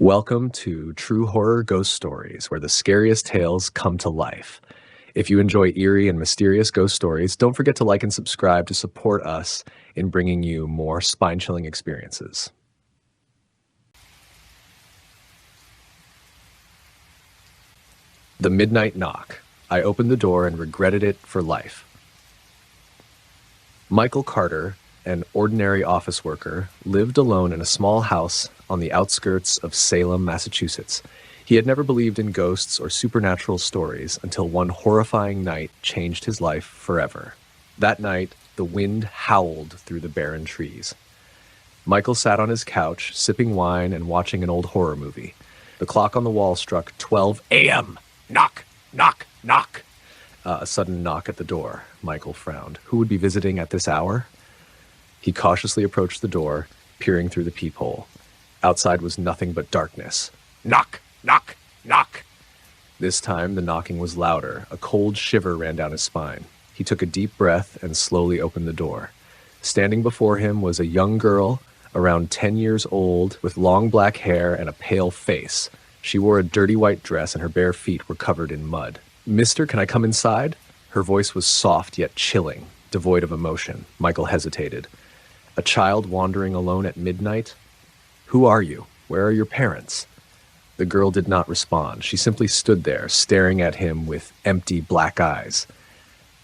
Welcome to True Horror Ghost Stories, where the scariest tales come to life. If you enjoy eerie and mysterious ghost stories, don't forget to like and subscribe to support us in bringing you more spine-chilling experiences. The Midnight Knock. I opened the door and regretted it for life. Michael Carter, an ordinary office worker, lived alone in a small house on the outskirts of Salem, Massachusetts. He had never believed in ghosts or supernatural stories until one horrifying night changed his life forever. That night, the wind howled through the barren trees. Michael sat on his couch, sipping wine and watching an old horror movie. The clock on the wall struck 12 a.m. Knock, knock, knock. A sudden knock at the door. Michael frowned. Who would be visiting at this hour? He cautiously approached the door, peering through the peephole. Outside was nothing but darkness. Knock, knock, knock. This time, the knocking was louder. A cold shiver ran down his spine. He took a deep breath and slowly opened the door. Standing before him was a young girl, around 10 years old, with long black hair and a pale face. She wore a dirty white dress and her bare feet were covered in mud. "Mister, can I come inside?" Her voice was soft yet chilling, devoid of emotion. Michael hesitated. A child wandering alone at midnight? "Who are you? Where are your parents?" The girl did not respond. She simply stood there, staring at him with empty black eyes.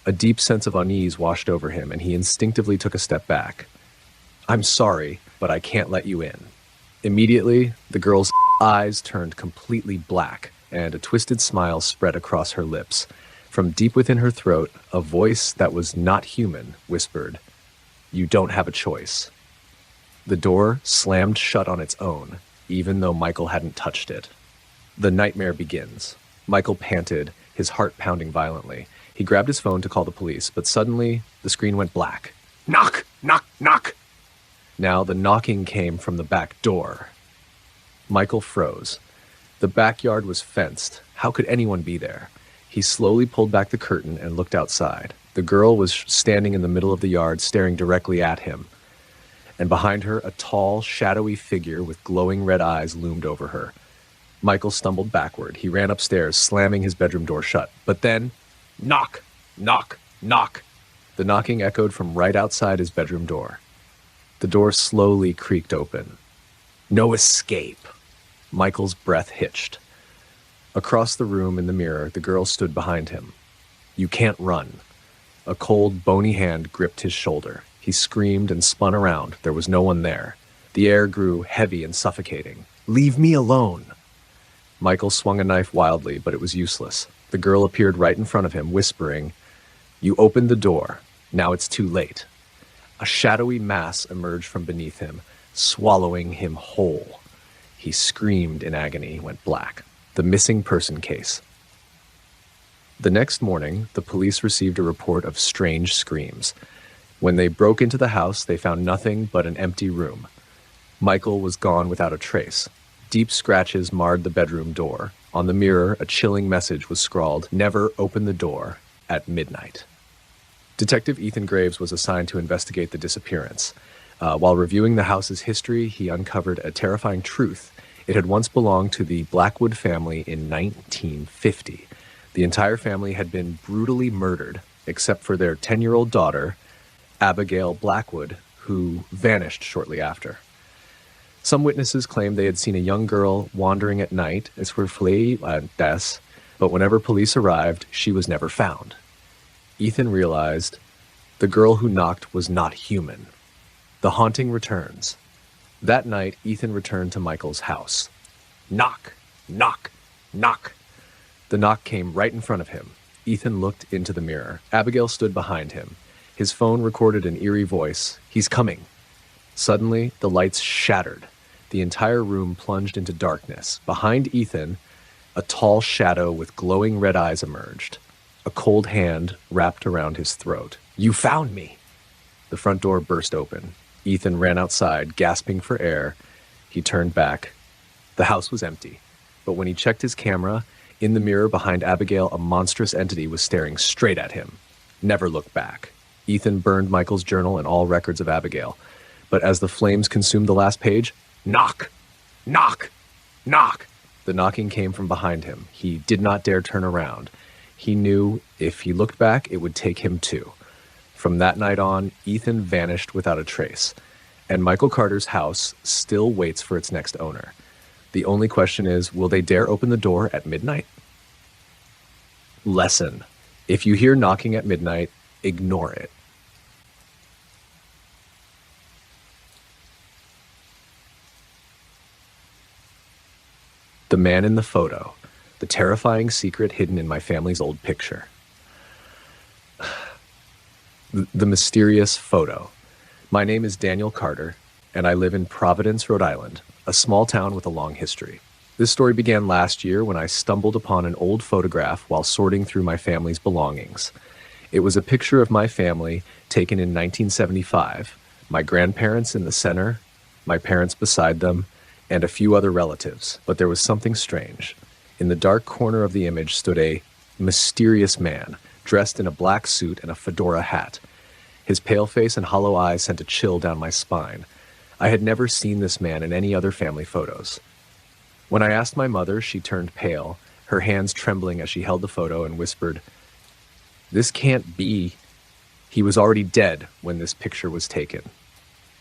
A deep sense of unease washed over him, and he instinctively took a step back. "I'm sorry, but I can't let you in." Immediately, the girl's eyes turned completely black, and a twisted smile spread across her lips. From deep within her throat, a voice that was not human whispered, "You don't have a choice." The door slammed shut on its own, even though Michael hadn't touched it. The nightmare begins. Michael panted, his heart pounding violently. He grabbed his phone to call the police, but suddenly the screen went black. Knock, knock, knock. Now the knocking came from the back door. Michael froze. The backyard was fenced. How could anyone be there? He slowly pulled back the curtain and looked outside. The girl was standing in the middle of the yard, staring directly at him. And behind her, a tall, shadowy figure with glowing red eyes loomed over her. Michael stumbled backward. He ran upstairs, slamming his bedroom door shut. But then, knock, knock, knock. The knocking echoed from right outside his bedroom door. The door slowly creaked open. No escape. Michael's breath hitched. Across the room in the mirror, the girl stood behind him. "You can't run." A cold, bony hand gripped his shoulder. He screamed and spun around. There was no one there. The air grew heavy and suffocating. "Leave me alone." Michael swung a knife wildly, but it was useless. The girl appeared right in front of him, whispering, "You opened the door. Now it's too late." A shadowy mass emerged from beneath him, swallowing him whole. He screamed in agony, went black. The missing person case. The next morning, the police received a report of strange screams. When they broke into the house, they found nothing but an empty room. Michael was gone without a trace. Deep scratches marred the bedroom door. On the mirror, a chilling message was scrawled, "Never open the door at midnight." Detective Ethan Graves was assigned to investigate the disappearance. While reviewing the house's history, he uncovered a terrifying truth. It had once belonged to the Blackwood family in 1950. The entire family had been brutally murdered, except for their 10-year-old daughter, Abigail Blackwood, who vanished shortly after. Some witnesses claimed they had seen a young girl wandering at night, but whenever police arrived, she was never found. Ethan realized the girl who knocked was not human. The haunting returns. That night, Ethan returned to Michael's house. Knock, knock, knock. The knock came right in front of him. Ethan looked into the mirror. Abigail stood behind him. His phone recorded an eerie voice. "He's coming." Suddenly, the lights shattered. The entire room plunged into darkness. Behind Ethan, a tall shadow with glowing red eyes emerged. A cold hand wrapped around his throat. "You found me!" The front door burst open. Ethan ran outside, gasping for air. He turned back. The house was empty, but when he checked his camera, in the mirror behind Abigail, a monstrous entity was staring straight at him. Never look back. Ethan burned Michael's journal and all records of Abigail. But as the flames consumed the last page, knock, knock, Knock! The knocking came from behind him. He did not dare turn around. He knew if he looked back, it would take him too. From that night on, Ethan vanished without a trace, and Michael Carter's house still waits for its next owner. The only question is, will they dare open the door at midnight? Lesson: if you hear knocking at midnight, ignore it. The man in the photo, the terrifying secret hidden in my family's old picture. The mysterious photo. My name is Daniel Carter, and I live in Providence, Rhode Island, a small town with a long history. This story began last year when I stumbled upon an old photograph while sorting through my family's belongings. It was a picture of my family taken in 1975, my grandparents in the center, my parents beside them, and a few other relatives. But there was something strange. In the dark corner of the image stood a mysterious man, dressed in a black suit and a fedora hat. His pale face and hollow eyes sent a chill down my spine. I had never seen this man in any other family photos. When I asked my mother, she turned pale, her hands trembling as she held the photo and whispered, "This can't be. He was already dead when this picture was taken."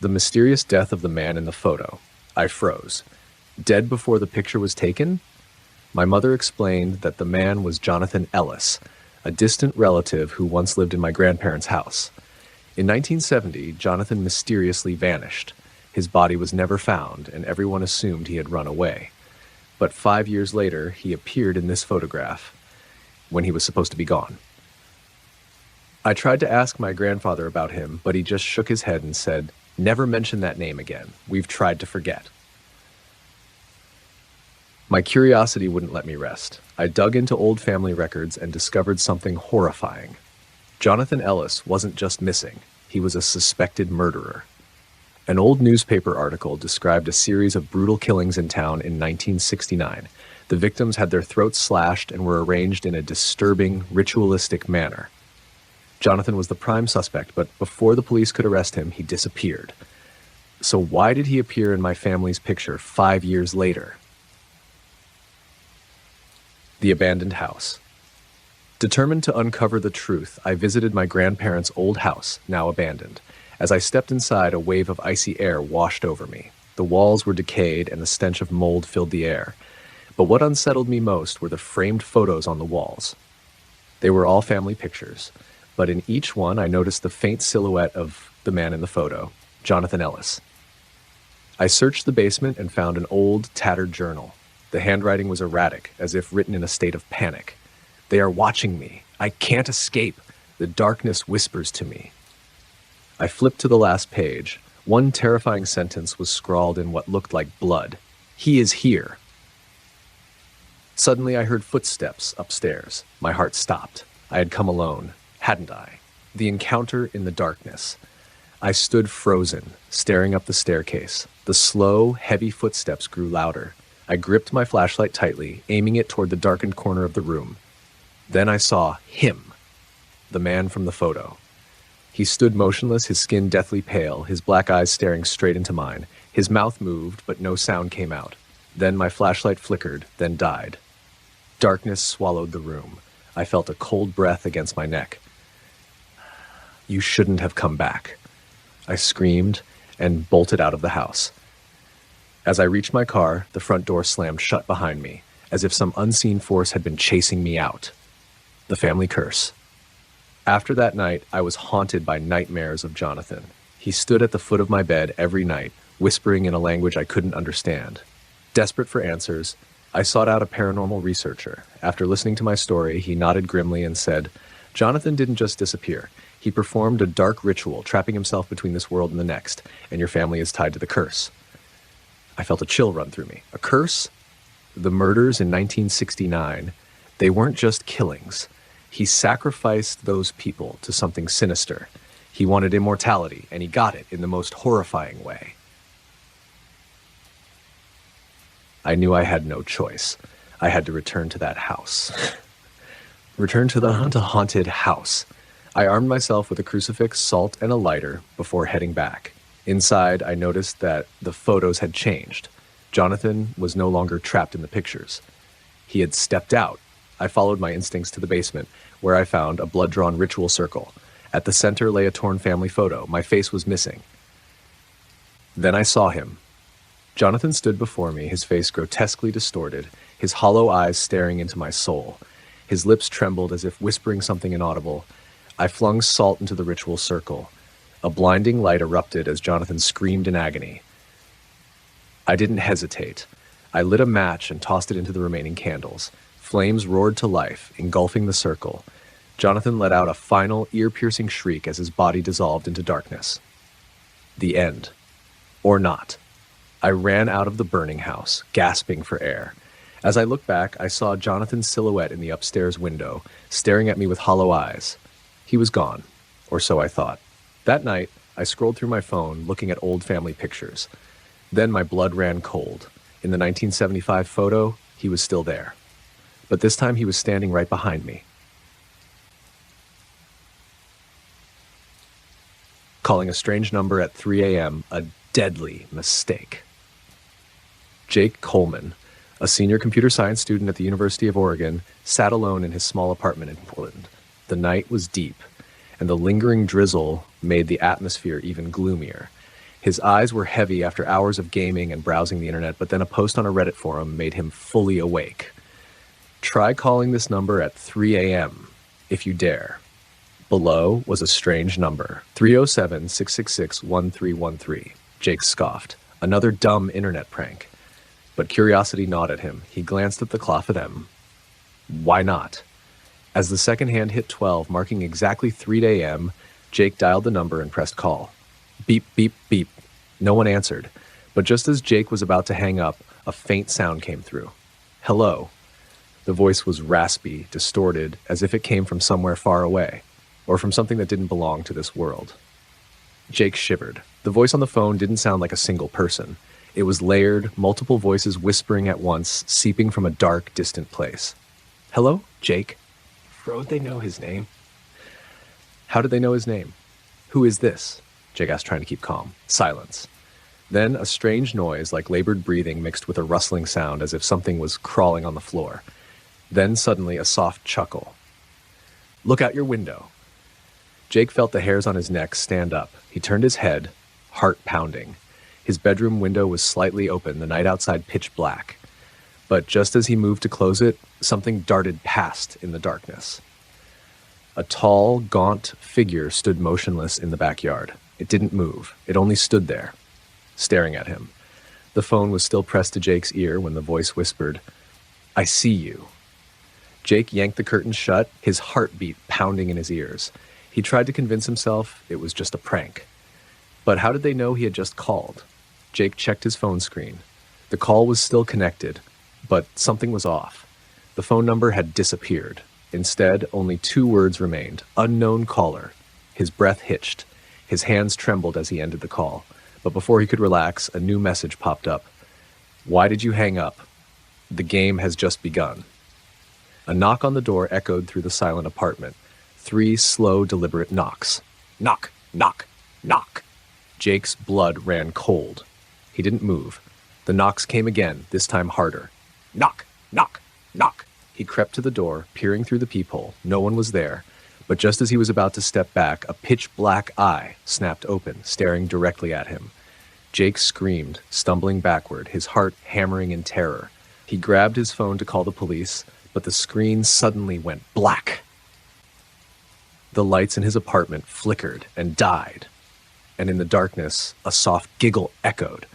The mysterious death of the man in the photo. I froze. Dead before the picture was taken? My mother explained that the man was Jonathan Ellis, a distant relative who once lived in my grandparents' house. In 1970, Jonathan mysteriously vanished. His body was never found, and everyone assumed he had run away. But 5 years later, he appeared in this photograph, when he was supposed to be gone. I tried to ask my grandfather about him, but he just shook his head and said, "Never mention that name again. We've tried to forget." My curiosity wouldn't let me rest. I dug into old family records and discovered something horrifying. Jonathan Ellis wasn't just missing, he was a suspected murderer. An old newspaper article described a series of brutal killings in town in 1969. The victims had their throats slashed and were arranged in a disturbing, ritualistic manner. Jonathan was the prime suspect, but before the police could arrest him, he disappeared. So why did he appear in my family's picture 5 years later? The abandoned house. Determined to uncover the truth, I visited my grandparents' old house, now abandoned. As I stepped inside, a wave of icy air washed over me. The walls were decayed and the stench of mold filled the air. But what unsettled me most were the framed photos on the walls. They were all family pictures, but in each one I noticed the faint silhouette of the man in the photo, Jonathan Ellis. I searched the basement and found an old, tattered journal. The handwriting was erratic, as if written in a state of panic. "They are watching me. I can't escape. The darkness whispers to me." I flipped to the last page. One terrifying sentence was scrawled in what looked like blood. "He is here." Suddenly I heard footsteps upstairs. My heart stopped. I had come alone, hadn't I? The encounter in the darkness. I stood frozen, staring up the staircase. The slow, heavy footsteps grew louder. I gripped my flashlight tightly, aiming it toward the darkened corner of the room. Then I saw him, the man from the photo. He stood motionless, his skin deathly pale, his black eyes staring straight into mine. His mouth moved, but no sound came out. Then my flashlight flickered, then died. Darkness swallowed the room. I felt a cold breath against my neck. "You shouldn't have come back," I screamed and bolted out of the house. As I reached my car, the front door slammed shut behind me, as if some unseen force had been chasing me out. The family curse. After that night, I was haunted by nightmares of Jonathan. He stood at the foot of my bed every night, whispering in a language I couldn't understand. Desperate for answers, I sought out a paranormal researcher. After listening to my story, he nodded grimly and said, "Jonathan didn't just disappear. He performed a dark ritual, trapping himself between this world and the next, and your family is tied to the curse." I felt a chill run through me. A curse? The murders in 1969, they weren't just killings. He sacrificed those people to something sinister. He wanted immortality, and he got it in the most horrifying way. I knew I had no choice. I had to return to that house. Return to the haunted house. I armed myself with a crucifix, salt, and a lighter before heading back. Inside, I noticed that the photos had changed. Jonathan was no longer trapped in the pictures. He had stepped out. I followed my instincts to the basement, where I found a blood-drawn ritual circle. At the center lay a torn family photo. My face was missing. Then I saw him. Jonathan stood before me, his face grotesquely distorted, his hollow eyes staring into my soul. His lips trembled as if whispering something inaudible. I flung salt into the ritual circle. A blinding light erupted as Jonathan screamed in agony. I didn't hesitate. I lit a match and tossed it into the remaining candles. Flames roared to life, engulfing the circle. Jonathan let out a final, ear-piercing shriek as his body dissolved into darkness. The end. Or not. I ran out of the burning house, gasping for air. As I looked back, I saw Jonathan's silhouette in the upstairs window, staring at me with hollow eyes. He was gone, or so I thought. That night, I scrolled through my phone, looking at old family pictures. Then my blood ran cold. In the 1975 photo, he was still there. But this time he was standing right behind me. Calling a strange number at 3 a.m., a deadly mistake. Jake Coleman, a senior computer science student at the University of Oregon, sat alone in his small apartment in Portland. The night was deep, and the lingering drizzle made the atmosphere even gloomier. His eyes were heavy after hours of gaming and browsing the internet, but then a post on a Reddit forum made him fully awake. Try calling this number at 3 a.m. if you dare. Below was a strange number, 307-666-1313. Jake scoffed. Another dumb internet prank. But curiosity gnawed at him. He glanced at the clock at M. Why not? As the second hand hit 12, marking exactly 3 a.m., Jake dialed the number and pressed call. Beep, beep, beep. No one answered. But just as Jake was about to hang up, a faint sound came through. Hello. The voice was raspy, distorted, as if it came from somewhere far away, or from something that didn't belong to this world. Jake shivered. The voice on the phone didn't sound like a single person. It was layered, multiple voices whispering at once, seeping from a dark, distant place. Hello, Jake? How would they know his name? How did they know his name? Who is this? Jake asked, trying to keep calm. Silence. Then a strange noise, like labored breathing mixed with a rustling sound, as if something was crawling on the floor. Then suddenly a soft chuckle. Look out your window. Jake felt the hairs on his neck stand up. He turned his head, heart pounding. His bedroom window was slightly open, the night outside pitch black. But just as he moved to close it, something darted past in the darkness. A tall, gaunt figure stood motionless in the backyard. It didn't move. It only stood there, staring at him. The phone was still pressed to Jake's ear when the voice whispered, I see you. Jake yanked the curtains shut, his heartbeat pounding in his ears. He tried to convince himself it was just a prank. But how did they know he had just called? Jake checked his phone screen. The call was still connected, but something was off. The phone number had disappeared. Instead, only 2 words remained. Unknown caller. His breath hitched. His hands trembled as he ended the call. But before he could relax, a new message popped up. Why did you hang up? The game has just begun. A knock on the door echoed through the silent apartment. 3 slow, deliberate knocks. Knock, knock, knock. Jake's blood ran cold. He didn't move. The knocks came again, this time harder. Knock, knock, knock. He crept to the door, peering through the peephole. No one was there. But just as he was about to step back, a pitch-black eye snapped open, staring directly at him. Jake screamed, stumbling backward, his heart hammering in terror. He grabbed his phone to call the police, but the screen suddenly went black. The lights in his apartment flickered and died, and in the darkness, a soft giggle echoed.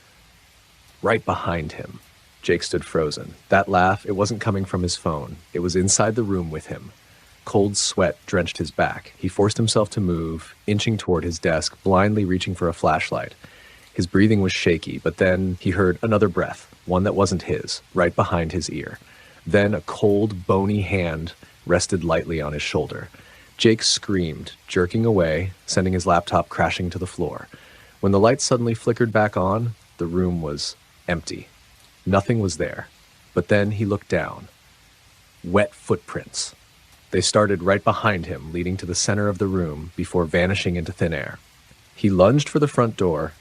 Right behind him, Jake stood frozen. That laugh, it wasn't coming from his phone. It was inside the room with him. Cold sweat drenched his back. He forced himself to move, inching toward his desk, blindly reaching for a flashlight. His breathing was shaky, but then he heard another breath, one that wasn't his, right behind his ear. Then a cold, bony hand rested lightly on his shoulder. Jake screamed, jerking away, sending his laptop crashing to the floor. When the lights suddenly flickered back on, the room was empty. Nothing was there. But then he looked down. Wet footprints. They started right behind him, leading to the center of the room before vanishing into thin air. He lunged for the front door,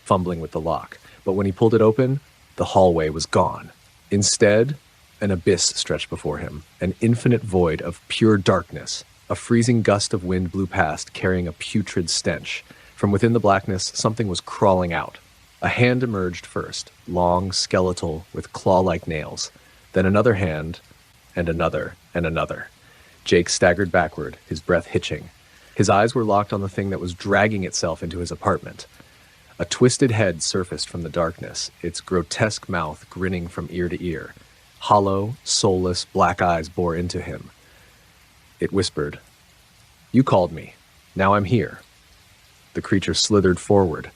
fumbling with the lock. But when he pulled it open, The hallway was gone. Instead, an abyss stretched before him, an infinite void of pure darkness. A freezing gust of wind blew past, carrying a putrid stench. From within the blackness, something was crawling out. A hand emerged first, long, skeletal, with claw-like nails. Then another hand, and another, and another. Jake staggered backward, his breath hitching. His eyes were locked on the thing that was dragging itself into his apartment. A twisted head surfaced from the darkness, its grotesque mouth grinning from ear to ear. Hollow, soulless, black eyes bore into him. It whispered, "You called me. Now I'm here." The creature slithered forward.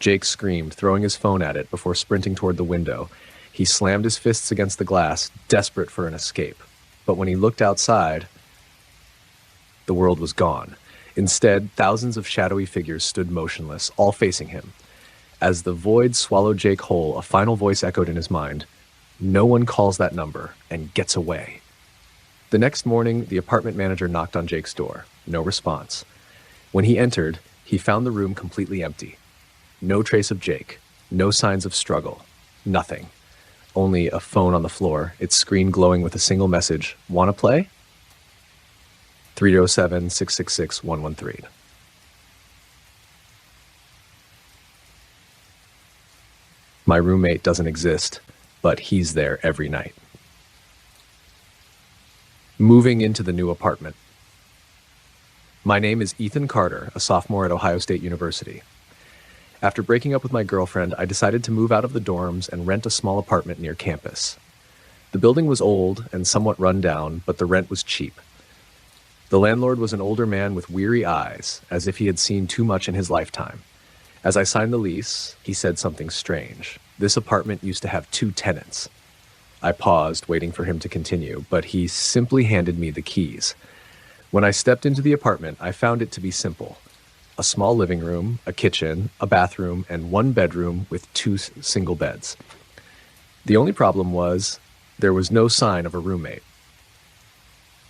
Jake screamed, throwing his phone at it before sprinting toward the window. He slammed his fists against the glass, desperate for an escape. But when he looked outside, the world was gone. Instead, thousands of shadowy figures stood motionless, all facing him. As the void swallowed Jake whole, a final voice echoed in his mind. No one calls that number and gets away. The next morning, the apartment manager knocked on Jake's door. No response. When he entered, he found the room completely empty. No trace of Jake. No signs of struggle. Nothing. Only a phone on the floor, its screen glowing with a single message. "Wanna play?" 307-666-113. My roommate doesn't exist, but he's there every night. Moving into the new apartment. My name is Ethan Carter, a sophomore at Ohio State University. After breaking up with my girlfriend, I decided to move out of the dorms and rent a small apartment near campus. The building was old and somewhat run down, but the rent was cheap. The landlord was an older man with weary eyes, as if he had seen too much in his lifetime. As I signed the lease, he said something strange. This apartment used to have 2 tenants. I paused, waiting for him to continue, but he simply handed me the keys. When I stepped into the apartment, I found it to be simple. A small living room, a kitchen, a bathroom, and 1 bedroom with 2 single beds. The only problem was, there was no sign of a roommate.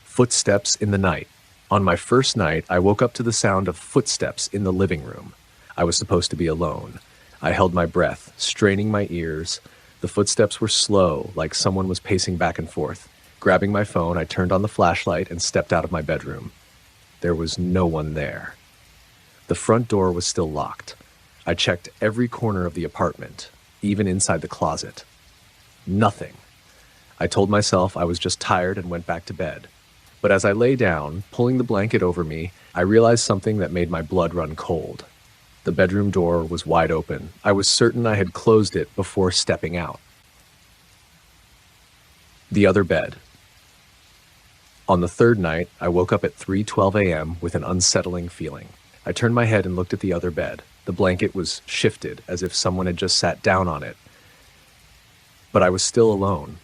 Footsteps in the night. On my first night, I woke up to the sound of footsteps in the living room. I was supposed to be alone. I held my breath, straining my ears. The footsteps were slow, like someone was pacing back and forth. Grabbing my phone, I turned on the flashlight and stepped out of my bedroom. There was no one there. The front door was still locked. I checked every corner of the apartment, even inside the closet. Nothing. I told myself I was just tired and went back to bed. But as I lay down, pulling the blanket over me, I realized something that made my blood run cold. The bedroom door was wide open. I was certain I had closed it before stepping out. The other bed. On the 3rd night, I woke up at 3:12 a.m. with an unsettling feeling. I turned my head and looked at the other bed. The blanket was shifted, as if someone had just sat down on it. But I was still alone.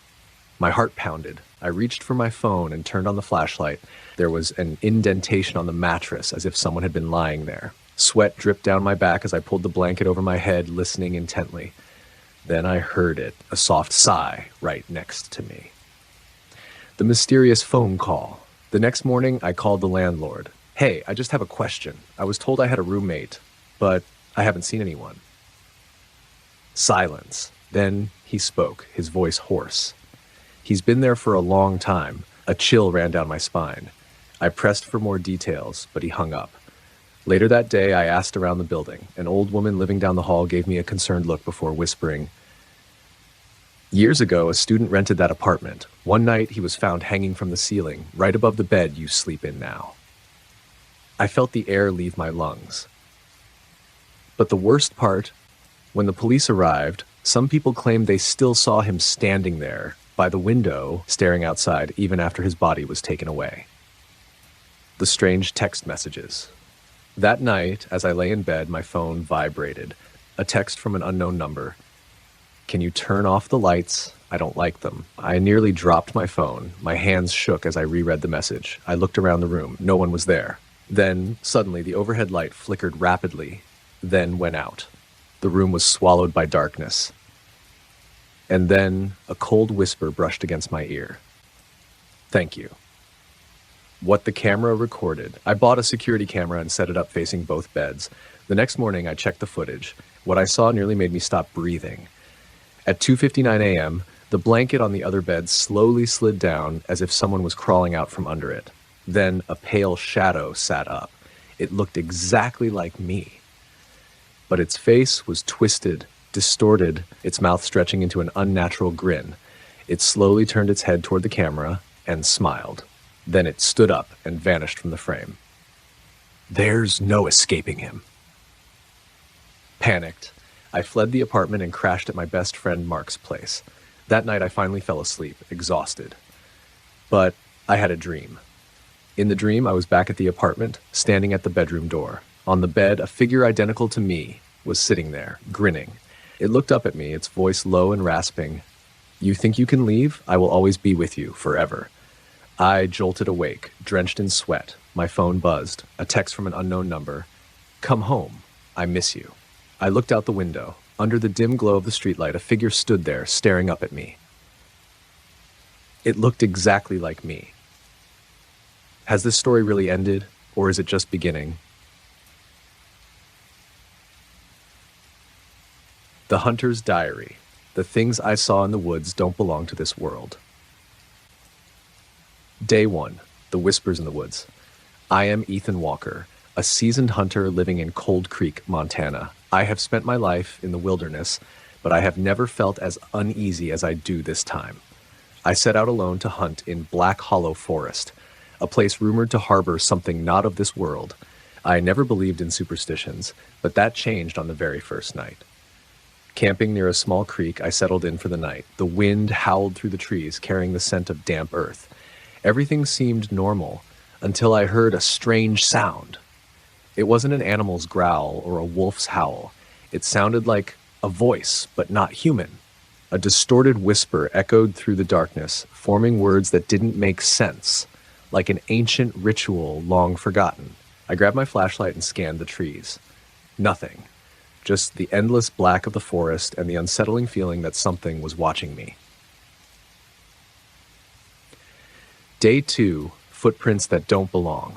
My heart pounded. I reached for my phone and turned on the flashlight. There was an indentation on the mattress, as if someone had been lying there. Sweat dripped down my back as I pulled the blanket over my head, listening intently. Then I heard it, a soft sigh right next to me. The mysterious phone call. The next morning, I called the landlord. "Hey, I just have a question. I was told I had a roommate, but I haven't seen anyone." Silence. Then he spoke, his voice hoarse. "He's been there for a long time." A chill ran down my spine. I pressed for more details, but he hung up. Later that day, I asked around the building. An old woman living down the hall gave me a concerned look before whispering, "Years ago, a student rented that apartment. One night, he was found hanging from the ceiling, right above the bed you sleep in now." I felt the air leave my lungs. But the worst part, when the police arrived, some people claimed they still saw him standing there by the window, staring outside, even after his body was taken away. The strange text messages. That night, as I lay in bed, my phone vibrated. A text from an unknown number. "Can you turn off the lights? I don't like them." I nearly dropped my phone. My hands shook as I reread the message. I looked around the room. No one was there. Then, suddenly, the overhead light flickered rapidly, then went out. The room was swallowed by darkness. And then, a cold whisper brushed against my ear. "Thank you." What the camera recorded. I bought a security camera and set it up facing both beds. The next morning, I checked the footage. What I saw nearly made me stop breathing. At 2:59 a.m., the blanket on the other bed slowly slid down as if someone was crawling out from under it. Then a pale shadow sat up. It looked exactly like me. But its face was twisted, distorted, its mouth stretching into an unnatural grin. It slowly turned its head toward the camera and smiled. Then it stood up and vanished from the frame. There's no escaping him. Panicked, I fled the apartment and crashed at my best friend Mark's place. That night I finally fell asleep, exhausted. But I had a dream. In the dream, I was back at the apartment, standing at the bedroom door. On the bed, a figure identical to me was sitting there, grinning. It looked up at me, its voice low and rasping. You think you can leave? I will always be with you, forever. I jolted awake, drenched in sweat. My phone buzzed, a text from an unknown number. Come home. I miss you. I looked out the window. Under the dim glow of the streetlight, a figure stood there, staring up at me. It looked exactly like me. Has this story really ended, or is it just beginning? The Hunter's Diary. The things I saw in the woods don't belong to this world. Day 1. The Whispers in the Woods. I am Ethan Walker, a seasoned hunter living in Cold Creek, Montana. I have spent my life in the wilderness, but I have never felt as uneasy as I do this time. I set out alone to hunt in Black Hollow Forest, a place rumored to harbor something not of this world. I never believed in superstitions, but that changed on the very first night. Camping near a small creek, I settled in for the night. The wind howled through the trees, carrying the scent of damp earth. Everything seemed normal until I heard a strange sound. It wasn't an animal's growl or a wolf's howl. It sounded like a voice, but not human. A distorted whisper echoed through the darkness, forming words that didn't make sense, like an ancient ritual long forgotten. I grabbed my flashlight and scanned the trees. Nothing. Just the endless black of the forest and the unsettling feeling that something was watching me. Day 2, Footprints that don't belong.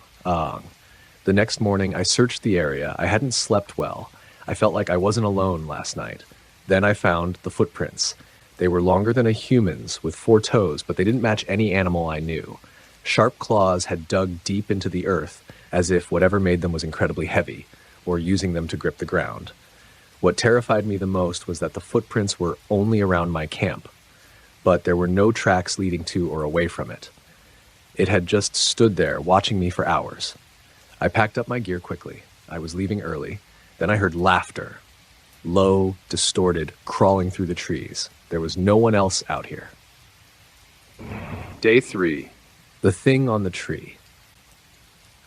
The next morning, I searched the area. I hadn't slept well. I felt like I wasn't alone last night. Then I found the footprints. They were longer than a human's, with 4 toes, but they didn't match any animal I knew. Sharp claws had dug deep into the earth, as if whatever made them was incredibly heavy, or using them to grip the ground. What terrified me the most was that the footprints were only around my camp, but there were no tracks leading to or away from it. It had just stood there, watching me for hours. I packed up my gear quickly. I was leaving early. Then I heard laughter. Low, distorted, crawling through the trees. There was no one else out here. Day 3. The Thing on the Tree.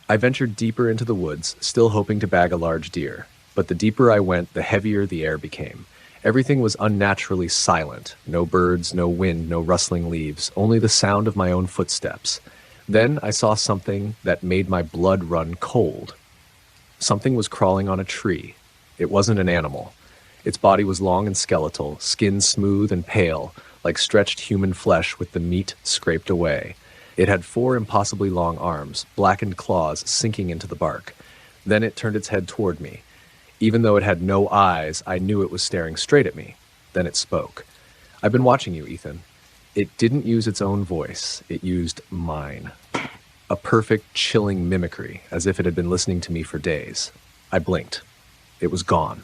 I ventured deeper into the woods, still hoping to bag a large deer. But the deeper I went, the heavier the air became. Everything was unnaturally silent. No birds, no wind, no rustling leaves, only the sound of my own footsteps. Then I saw something that made my blood run cold. Something was crawling on a tree. It wasn't an animal. Its body was long and skeletal, skin smooth and pale, like stretched human flesh with the meat scraped away. It had 4 impossibly long arms, blackened claws sinking into the bark. Then it turned its head toward me. Even though it had no eyes, I knew it was staring straight at me. Then it spoke. I've been watching you, Ethan. It didn't use its own voice. It used mine. A perfect, chilling mimicry, as if it had been listening to me for days. I blinked. It was gone.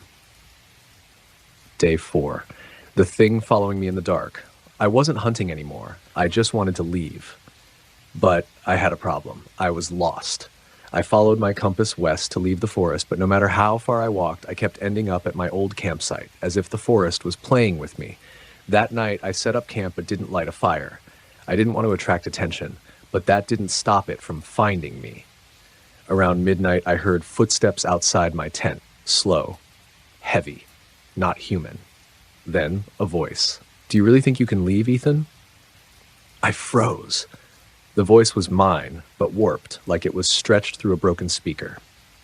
Day 4. The thing following me in the dark. I wasn't hunting anymore. I just wanted to leave. But I had a problem. I was lost. I followed my compass west to leave the forest, but no matter how far I walked, I kept ending up at my old campsite, as if the forest was playing with me. That night, I set up camp but didn't light a fire. I didn't want to attract attention, but that didn't stop it from finding me. Around midnight, I heard footsteps outside my tent, slow, heavy, not human. Then, a voice. Do you really think you can leave, Ethan? I froze. The voice was mine, but warped, like it was stretched through a broken speaker.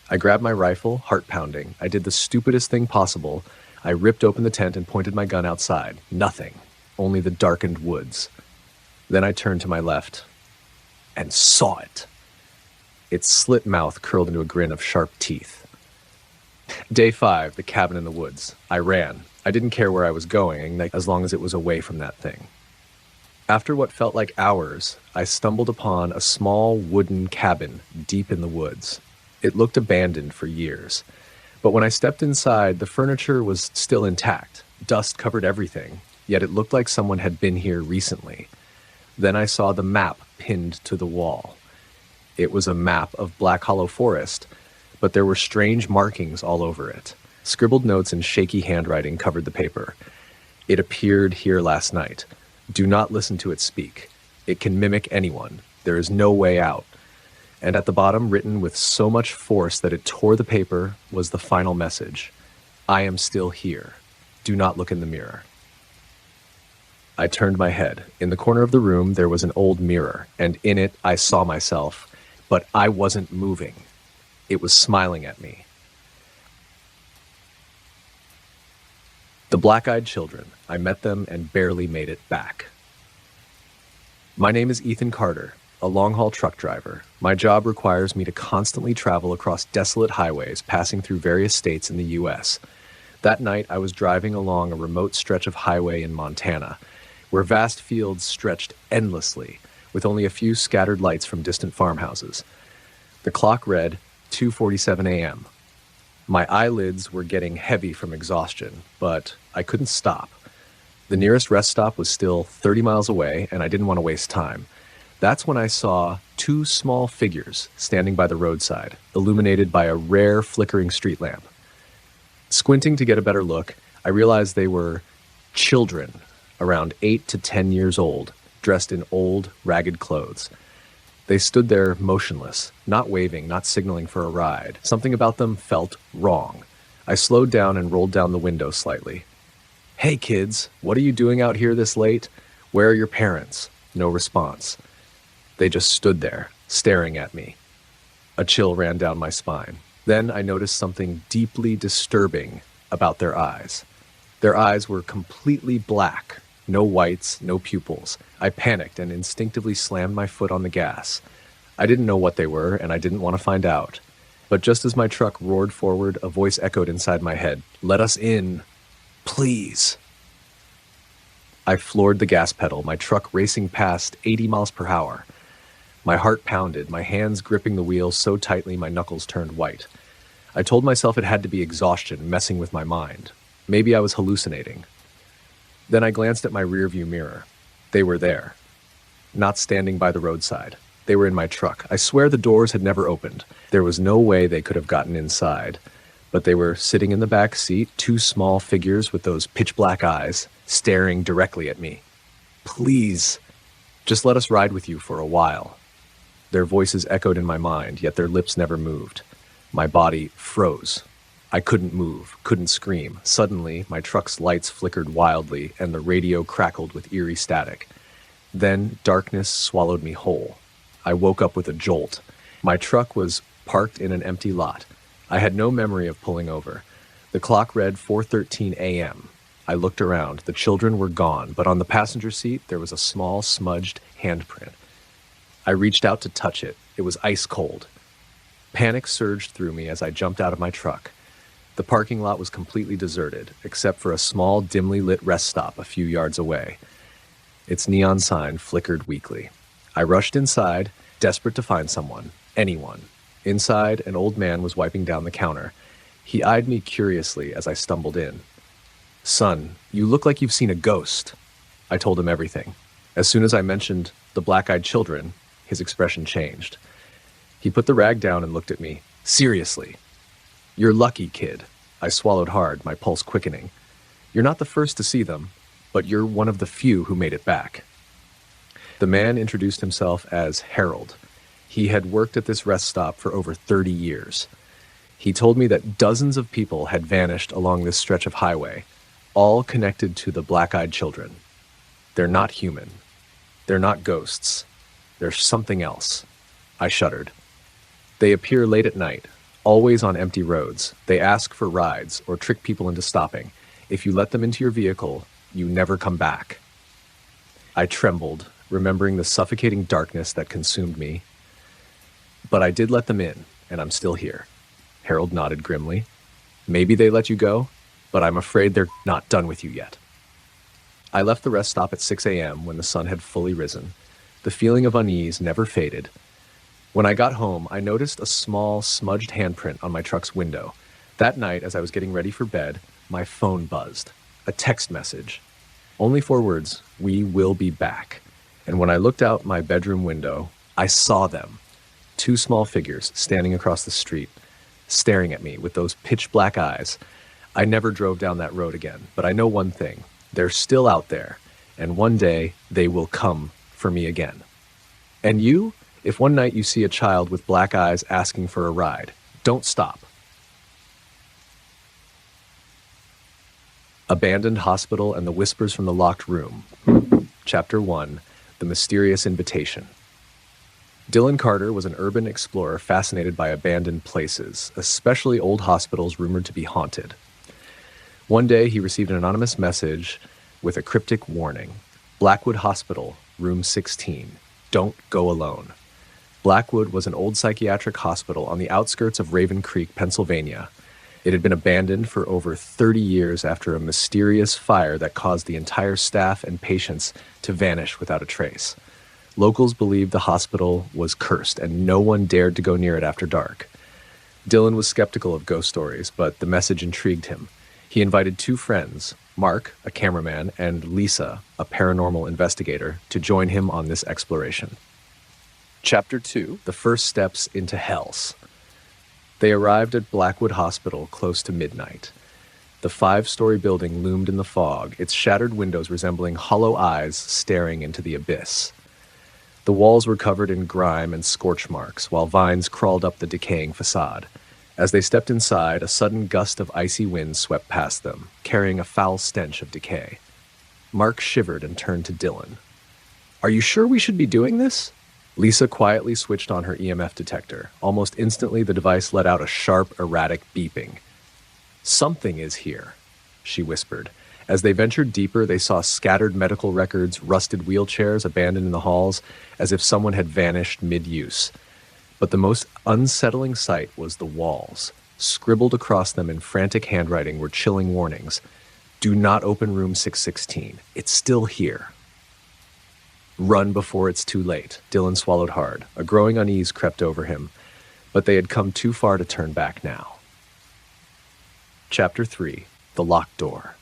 I grabbed my rifle, heart pounding. I did the stupidest thing possible. I ripped open the tent and pointed my gun outside. Nothing. Only the darkened woods. Then I turned to my left and saw it. Its slit mouth curled into a grin of sharp teeth. Day 5, the cabin in the woods. I ran. I didn't care where I was going, like, as long as it was away from that thing. After what felt like hours, I stumbled upon a small wooden cabin deep in the woods. It looked abandoned for years. But when I stepped inside, the furniture was still intact. Dust covered everything, yet it looked like someone had been here recently. Then I saw the map pinned to the wall. It was a map of Black Hollow Forest, but there were strange markings all over it. Scribbled notes in shaky handwriting covered the paper. It appeared here last night. Do not listen to it speak. It can mimic anyone. There is no way out. And at the bottom, written with so much force that it tore the paper, was the final message. I am still here. Do not look in the mirror. I turned my head. In the corner of the room, there was an old mirror, and in it I saw myself, but I wasn't moving. It was smiling at me. The Black-Eyed Children. I met them and barely made it back. My name is Ethan Carter, a long-haul truck driver. My job requires me to constantly travel across desolate highways passing through various states in the U.S. That night, I was driving along a remote stretch of highway in Montana, where vast fields stretched endlessly, with only a few scattered lights from distant farmhouses. The clock read 2:47 a.m. My eyelids were getting heavy from exhaustion, but I couldn't stop. The nearest rest stop was still 30 miles away, and I didn't want to waste time. That's when I saw two small figures standing by the roadside, illuminated by a rare flickering street lamp. Squinting to get a better look, I realized they were children, around 8 to 10 years old, dressed in old, ragged clothes. They stood there motionless, not waving, not signaling for a ride. Something about them felt wrong. I slowed down and rolled down the window slightly. Hey kids, what are you doing out here this late? Where are your parents? No response. They just stood there, staring at me. A chill ran down my spine. Then I noticed something deeply disturbing about their eyes. Their eyes were completely black. No whites, no pupils. I panicked and instinctively slammed my foot on the gas. I didn't know what they were, and I didn't want to find out. But just as my truck roared forward, a voice echoed inside my head. Let us in. Please. I floored the gas pedal, my truck racing past 80 miles per hour. My heart pounded, my hands gripping the wheel so tightly my knuckles turned white. I told myself it had to be exhaustion messing with my mind. Maybe I was hallucinating. Then I glanced at my rearview mirror. They were there. Not standing by the roadside. They were in my truck. I swear the doors had never opened. There was no way they could have gotten inside. But they were sitting in the back seat, two small figures with those pitch-black eyes, staring directly at me. Please, just let us ride with you for a while. Their voices echoed in my mind, yet their lips never moved. My body froze. I couldn't move, couldn't scream. Suddenly, my truck's lights flickered wildly, and the radio crackled with eerie static. Then, darkness swallowed me whole. I woke up with a jolt. My truck was parked in an empty lot. I had no memory of pulling over. The clock read 4:13 a.m. I looked around. The children were gone, but on the passenger seat, there was a small, smudged handprint. I reached out to touch it. It was ice cold. Panic surged through me as I jumped out of my truck. The parking lot was completely deserted, except for a small, dimly lit rest stop a few yards away. Its neon sign flickered weakly. I rushed inside, desperate to find someone, anyone. Inside, an old man was wiping down the counter. He eyed me curiously as I stumbled in. Son, you look like you've seen a ghost. I told him everything. As soon as I mentioned the Black-Eyed Children, his expression changed. He put the rag down and looked at me. Seriously. You're lucky, kid. I swallowed hard, my pulse quickening. You're not the first to see them, but you're one of the few who made it back. The man introduced himself as Harold. He had worked at this rest stop for over 30 years. He told me that dozens of people had vanished along this stretch of highway, all connected to the Black-Eyed Children. They're not human. They're not ghosts. They're something else. I shuddered. They appear late at night, always on empty roads. They ask for rides or trick people into stopping. If you let them into your vehicle, you never come back. I trembled, remembering the suffocating darkness that consumed me. But I did let them in, and I'm still here. Harold nodded grimly. Maybe they let you go, but I'm afraid they're not done with you yet. I left the rest stop at 6 a.m. when the sun had fully risen. The feeling of unease never faded. When I got home, I noticed a small, smudged handprint on my truck's window. That night, as I was getting ready for bed, my phone buzzed. A text message. Only 4 words, "We will be back." And when I looked out my bedroom window, I saw them. 2 small figures standing across the street, staring at me with those pitch black eyes. I never drove down that road again, but I know one thing. They're still out there, and one day they will come for me again. And you, if one night you see a child with black eyes asking for a ride, don't stop. Abandoned Hospital and the Whispers from the Locked Room. Chapter 1, The Mysterious Invitation. Dylan Carter was an urban explorer fascinated by abandoned places, especially old hospitals rumored to be haunted. One day, he received an anonymous message with a cryptic warning. Blackwood Hospital, Room 16. Don't go alone. Blackwood was an old psychiatric hospital on the outskirts of Raven Creek, Pennsylvania. It had been abandoned for over 30 years after a mysterious fire that caused the entire staff and patients to vanish without a trace. Locals believed the hospital was cursed, and no one dared to go near it after dark. Dylan was skeptical of ghost stories, but the message intrigued him. He invited 2 friends, Mark, a cameraman, and Lisa, a paranormal investigator, to join him on this exploration. Chapter 2, The First Steps into Hells. They arrived at Blackwood Hospital close to midnight. The 5-story building loomed in the fog, its shattered windows resembling hollow eyes staring into the abyss. The walls were covered in grime and scorch marks, while vines crawled up the decaying facade. As they stepped inside, a sudden gust of icy wind swept past them, carrying a foul stench of decay. Mark shivered and turned to Dylan. "Are you sure we should be doing this?" Lisa quietly switched on her EMF detector. Almost instantly, the device let out a sharp, erratic beeping. "Something is here," she whispered. As they ventured deeper, they saw scattered medical records, rusted wheelchairs abandoned in the halls, as if someone had vanished mid-use. But the most unsettling sight was the walls. Scribbled across them in frantic handwriting were chilling warnings. "Do not open room 616. It's still here." "Run before it's too late." Dylan swallowed hard. A growing unease crept over him, but they had come too far to turn back now. Chapter 3, The Locked Door.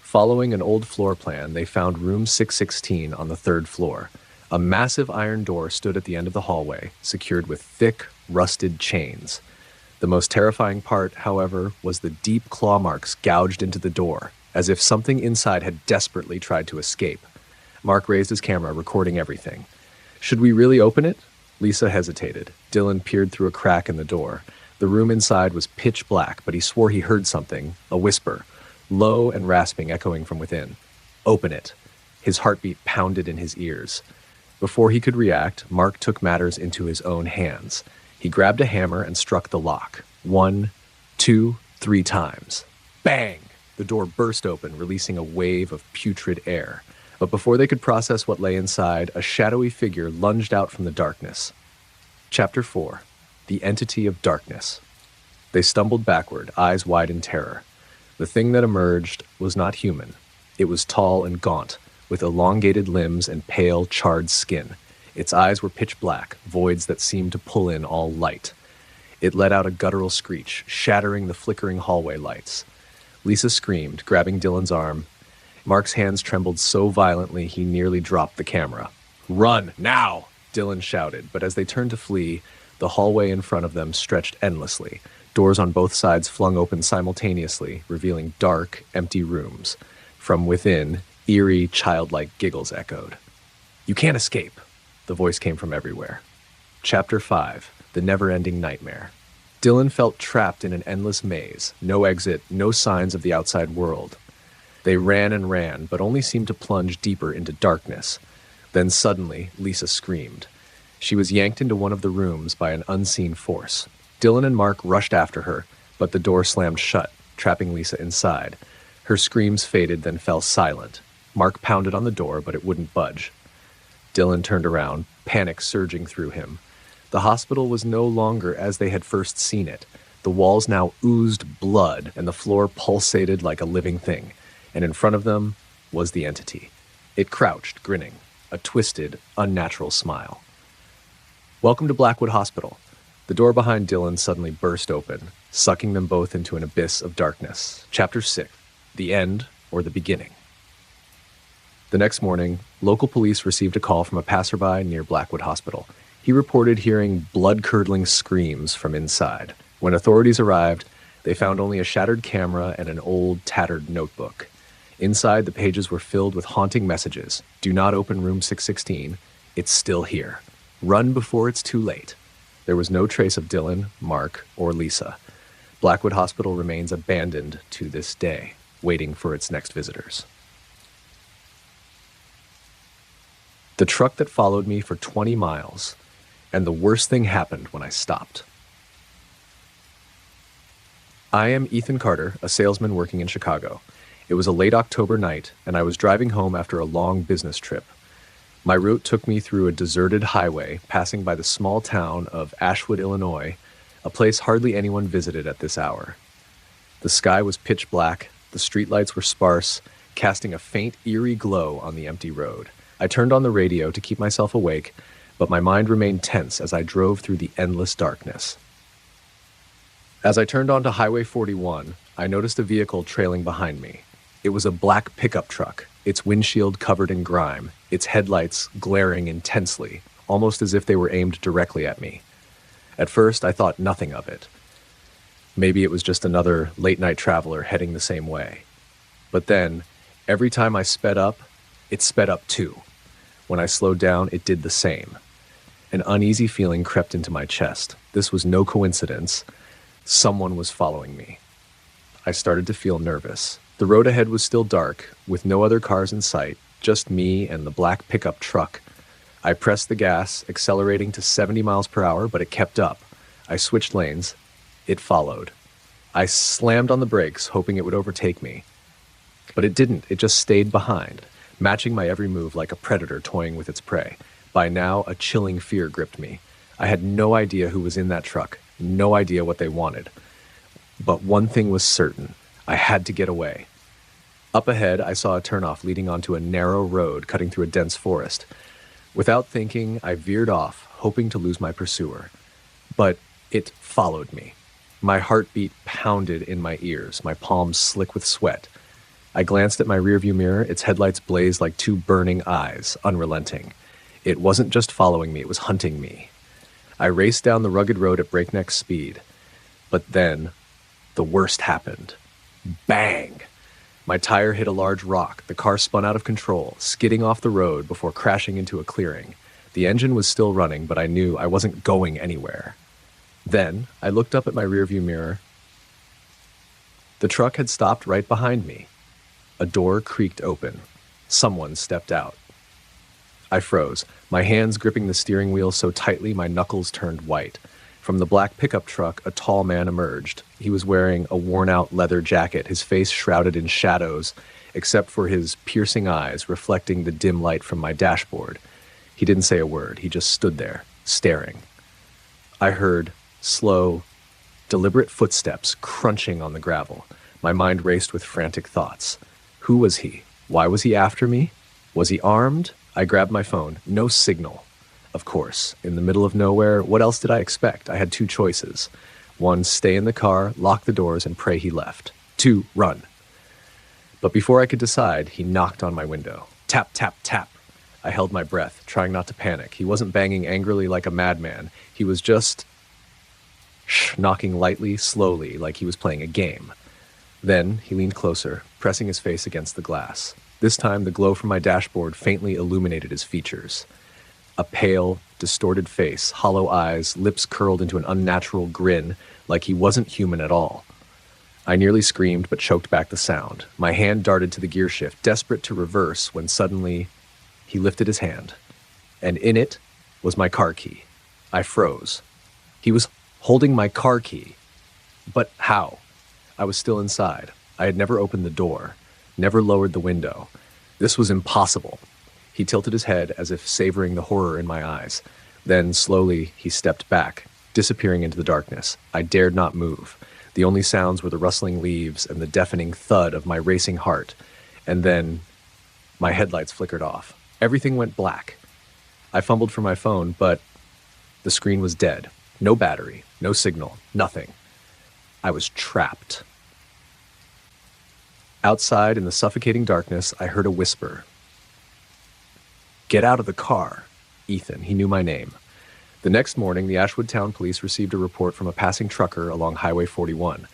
Following an old floor plan, they found room 616 on the 3rd floor. A massive iron door stood at the end of the hallway, secured with thick, rusted chains. The most terrifying part, however, was the deep claw marks gouged into the door, as if something inside had desperately tried to escape. Mark raised his camera, recording everything. "Should we really open it?" Lisa hesitated. Dylan peered through a crack in the door. The room inside was pitch black, but he swore he heard something, a whisper, low and rasping, echoing from within. "Open it." His heartbeat pounded in his ears. Before he could react, Mark took matters into his own hands. He grabbed a hammer and struck the lock. 1, 2, 3 times. Bang! The door burst open, releasing a wave of putrid air. But before they could process what lay inside, a shadowy figure lunged out from the darkness. Chapter 4, The Entity of Darkness. They stumbled backward, eyes wide in terror. The thing that emerged was not human. It was tall and gaunt, with elongated limbs and pale, charred skin. Its eyes were pitch black, voids that seemed to pull in all light. It let out a guttural screech, shattering the flickering hallway lights. Lisa screamed, grabbing Dylan's arm. Mark's hands trembled so violently he nearly dropped the camera. "Run, now!" Dylan shouted, but as they turned to flee, the hallway in front of them stretched endlessly. Doors on both sides flung open simultaneously, revealing dark, empty rooms. From within, eerie, childlike giggles echoed. "You can't escape!" The voice came from everywhere. Chapter 5, The Never-Ending Nightmare. Dylan felt trapped in an endless maze, no exit, no signs of the outside world. They ran and ran, but only seemed to plunge deeper into darkness. Then suddenly, Lisa screamed. She was yanked into one of the rooms by an unseen force. Dylan and Mark rushed after her, but the door slammed shut, trapping Lisa inside. Her screams faded, then fell silent. Mark pounded on the door, but it wouldn't budge. Dylan turned around, panic surging through him. The hospital was no longer as they had first seen it. The walls now oozed blood, and the floor pulsated like a living thing. And in front of them was the entity. It crouched, grinning, a twisted, unnatural smile. "Welcome to Blackwood Hospital." The door behind Dylan suddenly burst open, sucking them both into an abyss of darkness. Chapter 6. The End or the Beginning. The next morning, local police received a call from a passerby near Blackwood Hospital. He reported hearing blood-curdling screams from inside. When authorities arrived, they found only a shattered camera and an old, tattered notebook. Inside, the pages were filled with haunting messages. "Do not open room 616. It's still here. Run before it's too late." There was no trace of Dylan, Mark, or Lisa. Blackwood Hospital remains abandoned to this day, waiting for its next visitors. The truck that followed me for 20 miles, and the worst thing happened when I stopped. I am Ethan Carter, a salesman working in Chicago. It was a late October night, and I was driving home after a long business trip. My route took me through a deserted highway, passing by the small town of Ashwood, Illinois, a place hardly anyone visited at this hour. The sky was pitch black, the streetlights were sparse, casting a faint, eerie glow on the empty road. I turned on the radio to keep myself awake, but my mind remained tense as I drove through the endless darkness. As I turned onto Highway 41, I noticed a vehicle trailing behind me. It was a black pickup truck, its windshield covered in grime, its headlights glaring intensely, almost as if they were aimed directly at me. At first, I thought nothing of it. Maybe it was just another late-night traveler heading the same way. But then, every time I sped up, it sped up too. When I slowed down, it did the same. An uneasy feeling crept into my chest. This was no coincidence. Someone was following me. I started to feel nervous. The road ahead was still dark, with no other cars in sight, just me and the black pickup truck. I pressed the gas, accelerating to 70 miles per hour, but it kept up. I switched lanes. It followed. I slammed on the brakes, hoping it would overtake me. But it didn't. It just stayed behind, matching my every move like a predator toying with its prey. By now, a chilling fear gripped me. I had no idea who was in that truck, no idea what they wanted. But one thing was certain. I had to get away. Up ahead, I saw a turnoff leading onto a narrow road cutting through a dense forest. Without thinking, I veered off, hoping to lose my pursuer. But it followed me. My heartbeat pounded in my ears, my palms slick with sweat. I glanced at my rearview mirror. Its headlights blazed like two burning eyes, unrelenting. It wasn't just following me, it was hunting me. I raced down the rugged road at breakneck speed. But then, the worst happened. Bang! My tire hit a large rock. The car spun out of control, skidding off the road before crashing into a clearing. The engine was still running, but I knew I wasn't going anywhere. Then, I looked up at my rearview mirror. The truck had stopped right behind me. A door creaked open. Someone stepped out. I froze, my hands gripping the steering wheel so tightly my knuckles turned white. From the black pickup truck, a tall man emerged. He was wearing a worn-out leather jacket, his face shrouded in shadows, except for his piercing eyes reflecting the dim light from my dashboard. He didn't say a word. He just stood there, staring. I heard slow, deliberate footsteps crunching on the gravel. My mind raced with frantic thoughts. Who was he? Why was he after me? Was he armed? I grabbed my phone. No signal. Of course, in the middle of nowhere, what else did I expect? I had two choices. One, stay in the car, lock the doors, and pray he left. Two, run. But before I could decide, he knocked on my window. Tap, tap, tap. I held my breath, trying not to panic. He wasn't banging angrily like a madman. He was just knocking lightly, slowly, like he was playing a game. Then he leaned closer, pressing his face against the glass. This time, the glow from my dashboard faintly illuminated his features. A pale, distorted face, hollow eyes, lips curled into an unnatural grin, like he wasn't human at all. I nearly screamed, but choked back the sound. My hand darted to the gear shift, desperate to reverse, when suddenly he lifted his hand, and in it was my car key. I froze. He was holding my car key. But how? I was still inside. I had never opened the door, never lowered the window. This was impossible. He tilted his head as if savoring the horror in my eyes. Then, slowly, he stepped back, disappearing into the darkness. I dared not move. The only sounds were the rustling leaves and the deafening thud of my racing heart. And then my headlights flickered off. Everything went black. I fumbled for my phone, but the screen was dead. No battery, no signal, nothing. I was trapped. Outside in the suffocating darkness, I heard a whisper. "Get out of the car." Ethan, he knew my name. The next morning, the Ashwood Town Police received a report from a passing trucker along Highway 41.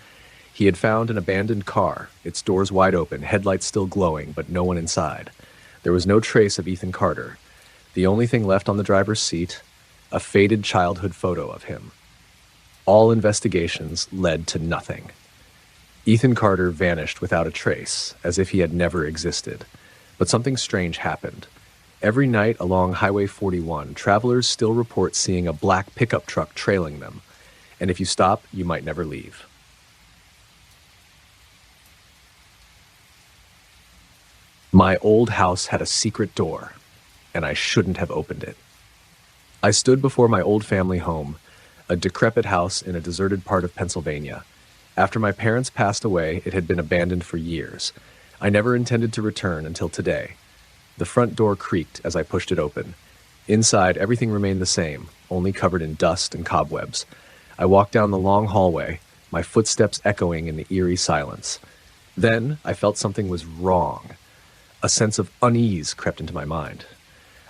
He had found an abandoned car, its doors wide open, headlights still glowing, but no one inside. There was no trace of Ethan Carter. The only thing left on the driver's seat, a faded childhood photo of him. All investigations led to nothing. Ethan Carter vanished without a trace, as if he had never existed. But something strange happened. Every night along Highway 41, travelers still report seeing a black pickup truck trailing them. And if you stop, you might never leave. My old house had a secret door, and I shouldn't have opened it. I stood before my old family home, a decrepit house in a deserted part of Pennsylvania. After my parents passed away, it had been abandoned for years. I never intended to return until today. The front door creaked as I pushed it open. Inside, everything remained the same, only covered in dust and cobwebs. I walked down the long hallway, my footsteps echoing in the eerie silence. Then I felt something was wrong. A sense of unease crept into my mind.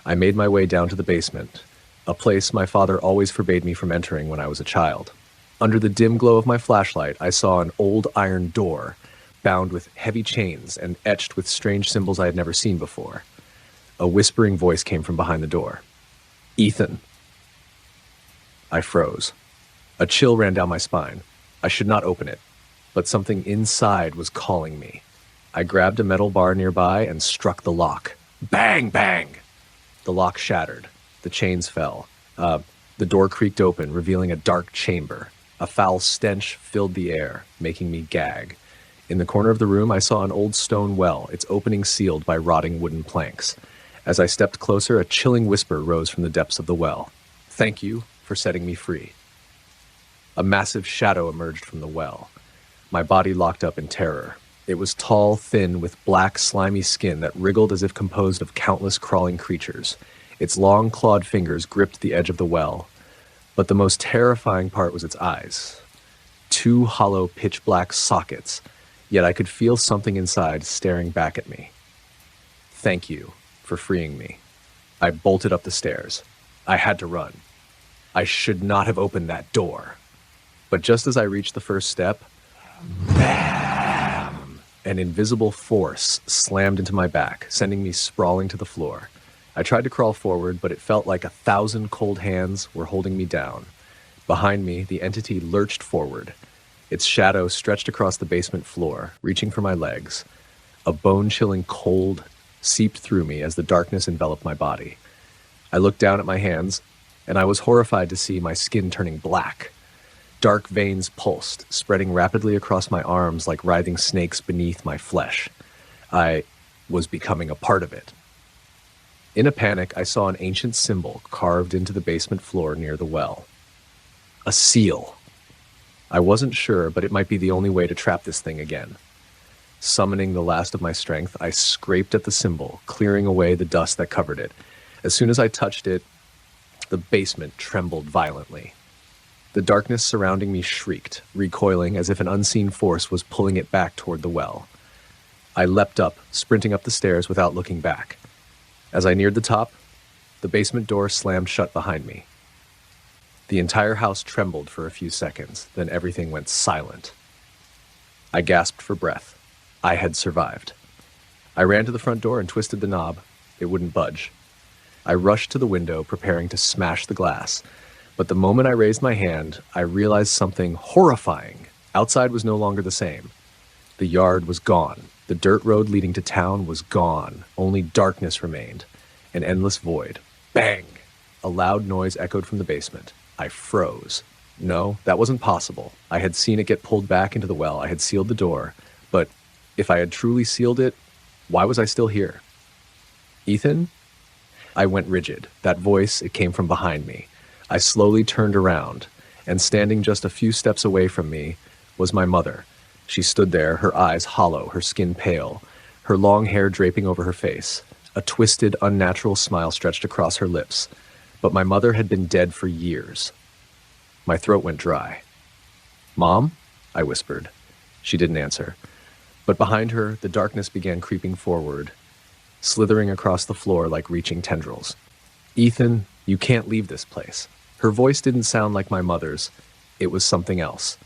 I made my way down to the basement, a place my father always forbade me from entering when I was a child. Under the dim glow of my flashlight, I saw an old iron door, bound with heavy chains and etched with strange symbols I had never seen before. A whispering voice came from behind the door. "Ethan." I froze. A chill ran down my spine. I should not open it, but something inside was calling me. I grabbed a metal bar nearby and struck the lock. Bang, bang! The lock shattered. The chains fell. The door creaked open, revealing a dark chamber. A foul stench filled the air, making me gag. In the corner of the room, I saw an old stone well, its opening sealed by rotting wooden planks. As I stepped closer, a chilling whisper rose from the depths of the well. "Thank you for setting me free." A massive shadow emerged from the well. My body locked up in terror. It was tall, thin, with black, slimy skin that wriggled as if composed of countless crawling creatures. Its long, clawed fingers gripped the edge of the well. But the most terrifying part was its eyes. Two hollow, pitch-black sockets, yet I could feel something inside staring back at me. "Thank you for freeing me." I bolted up the stairs. I had to run. I should not have opened that door. But just as I reached the first step, bam! An invisible force slammed into my back, sending me sprawling to the floor. I tried to crawl forward, but it felt like 1,000 cold hands were holding me down. Behind me, the entity lurched forward. Its shadow stretched across the basement floor, reaching for my legs. A bone-chilling cold seeped through me as the darkness enveloped my body. I looked down at my hands, and I was horrified to see my skin turning black. Dark veins pulsed, spreading rapidly across my arms like writhing snakes beneath my flesh. I was becoming a part of it. In a panic, I saw an ancient symbol carved into the basement floor near the well. A seal. I wasn't sure, but it might be the only way to trap this thing again. Summoning the last of my strength, I scraped at the symbol, clearing away the dust that covered it. As soon as I touched it, the basement trembled violently. The darkness surrounding me shrieked, recoiling as if an unseen force was pulling it back toward the well. I leapt up, sprinting up the stairs without looking back. As I neared the top, the basement door slammed shut behind me. The entire house trembled for a few seconds, then everything went silent. I gasped for breath. I had survived. I ran to the front door and twisted the knob. It wouldn't budge. I rushed to the window, preparing to smash the glass. But the moment I raised my hand, I realized something horrifying. Outside was no longer the same. The yard was gone. The dirt road leading to town was gone. Only darkness remained. An endless void. Bang! A loud noise echoed from the basement. I froze. No, that wasn't possible. I had seen it get pulled back into the well. I had sealed the door. But if I had truly sealed it, why was I still here? Ethan? I went rigid. That voice, it came from behind me. I slowly turned around. and standing just a few steps away from me was my mother. She stood there, her eyes hollow, her skin pale, her long hair draping over her face. A twisted, unnatural smile stretched across her lips. But my mother had been dead for years. My throat went dry. "Mom?" I whispered. She didn't answer. But behind her, the darkness began creeping forward, slithering across the floor like reaching tendrils. "Ethan, you can't leave this place." Her voice didn't sound like my mother's. It was something else.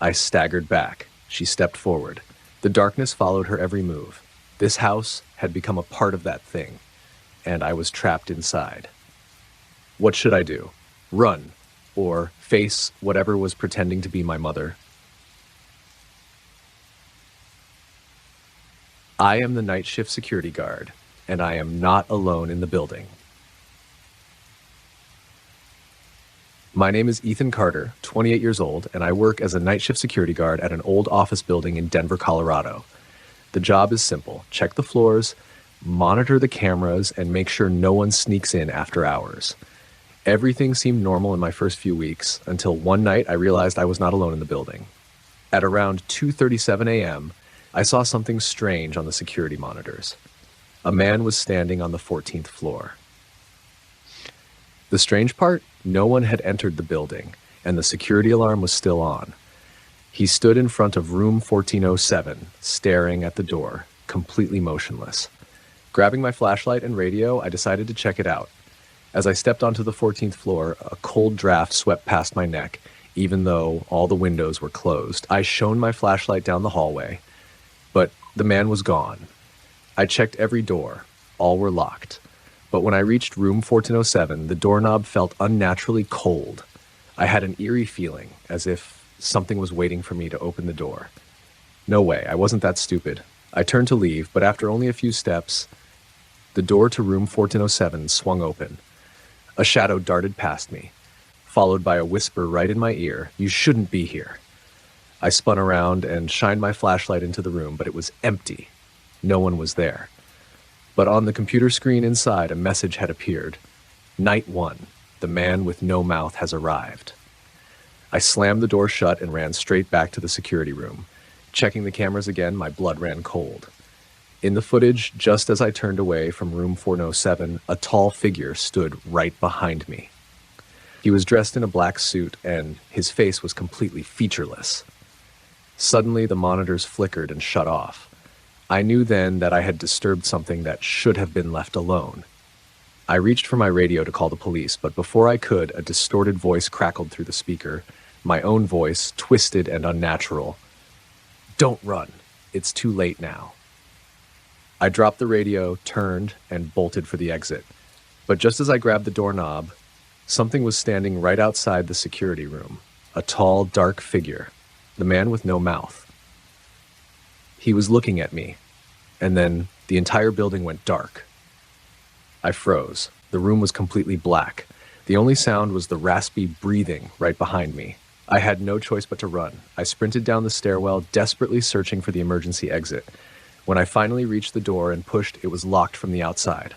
I staggered back. She stepped forward. The darkness followed her every move. This house had become a part of that thing, and I was trapped inside. What should I do? Run, or face whatever was pretending to be my mother? I am the night shift security guard, and I am not alone in the building. My name is Ethan Carter, 28 years old, and I work as a night shift security guard at an old office building in Denver, Colorado. The job is simple: check the floors, monitor the cameras, and make sure no one sneaks in after hours. Everything seemed normal in my first few weeks, until one night I realized I was not alone in the building. At around 2:37 a.m., I saw something strange on the security monitors. A man was standing on the 14th floor. The strange part? No one had entered the building, and the security alarm was still on. He stood in front of room 1407, staring at the door, completely motionless. Grabbing my flashlight and radio, I decided to check it out. As I stepped onto the 14th floor, a cold draft swept past my neck, even though all the windows were closed. I shone my flashlight down the hallway, but the man was gone. I checked every door. All were locked. But when I reached room 1407, the doorknob felt unnaturally cold. I had an eerie feeling, as if something was waiting for me to open the door. No way, I wasn't that stupid. I turned to leave, but after only a few steps, the door to room 1407 swung open. A shadow darted past me, followed by a whisper right in my ear, "You shouldn't be here." I spun around and shined my flashlight into the room, but it was empty. No one was there. But on the computer screen inside, a message had appeared. "Night 1, the man with no mouth has arrived." I slammed the door shut and ran straight back to the security room. Checking the cameras again, my blood ran cold. In the footage, just as I turned away from room 407, a tall figure stood right behind me. He was dressed in a black suit, and his face was completely featureless. Suddenly, the monitors flickered and shut off. I knew then that I had disturbed something that should have been left alone. I reached for my radio to call the police, but before I could, a distorted voice crackled through the speaker, my own voice, twisted and unnatural. "Don't run. It's too late now." I dropped the radio, turned, and bolted for the exit. But just as I grabbed the doorknob, something was standing right outside the security room, a tall, dark figure, the man with no mouth. He was looking at me, and then the entire building went dark. I froze. The room was completely black. The only sound was the raspy breathing right behind me. I had no choice but to run. I sprinted down the stairwell, desperately searching for the emergency exit. When I finally reached the door and pushed, it was locked from the outside.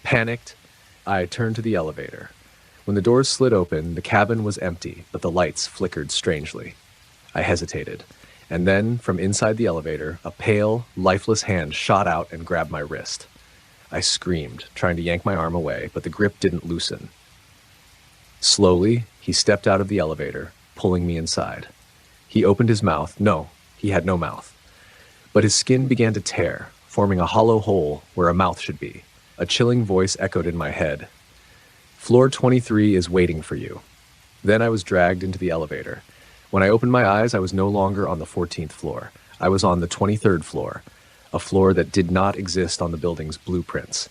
Panicked, I turned to the elevator. When the doors slid open, the cabin was empty, but the lights flickered strangely. I hesitated. And then, from inside the elevator, a pale, lifeless hand shot out and grabbed my wrist. I screamed, trying to yank my arm away, but the grip didn't loosen. Slowly, he stepped out of the elevator, pulling me inside. He opened his mouth. No, he had no mouth. But his skin began to tear, forming a hollow hole where a mouth should be. A chilling voice echoed in my head. "Floor 23 is waiting for you." Then I was dragged into the elevator. When I opened my eyes, I was no longer on the 14th floor. I was on the 23rd floor, a floor that did not exist on the building's blueprints.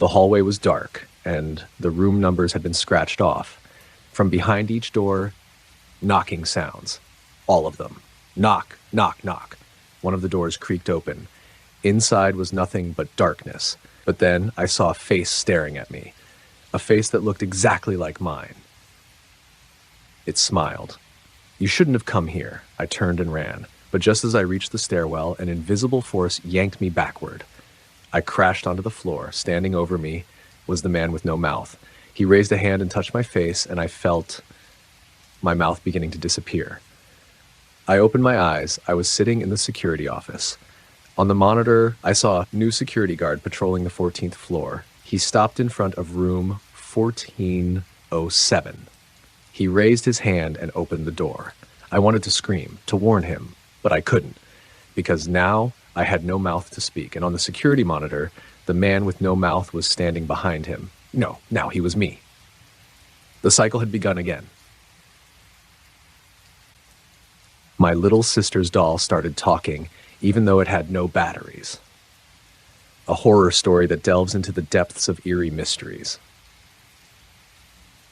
The hallway was dark, and the room numbers had been scratched off. From behind each door, knocking sounds. All of them. Knock, knock, knock. One of the doors creaked open. Inside was nothing but darkness. But then I saw a face staring at me. A face that looked exactly like mine. It smiled. "You shouldn't have come here." I turned and ran, but just as I reached the stairwell, an invisible force yanked me backward. I crashed onto the floor. Standing over me was the man with no mouth. He raised a hand and touched my face, and I felt my mouth beginning to disappear. I opened my eyes. I was sitting in the security office. On the monitor, I saw a new security guard patrolling the 14th floor. He stopped in front of room 1407. He raised his hand and opened the door. I wanted to scream, to warn him, but I couldn't, because now I had no mouth to speak, and on the security monitor, the man with no mouth was standing behind him. No, now he was me. The cycle had begun again. My little sister's doll started talking, even though it had no batteries. A horror story that delves into the depths of eerie mysteries.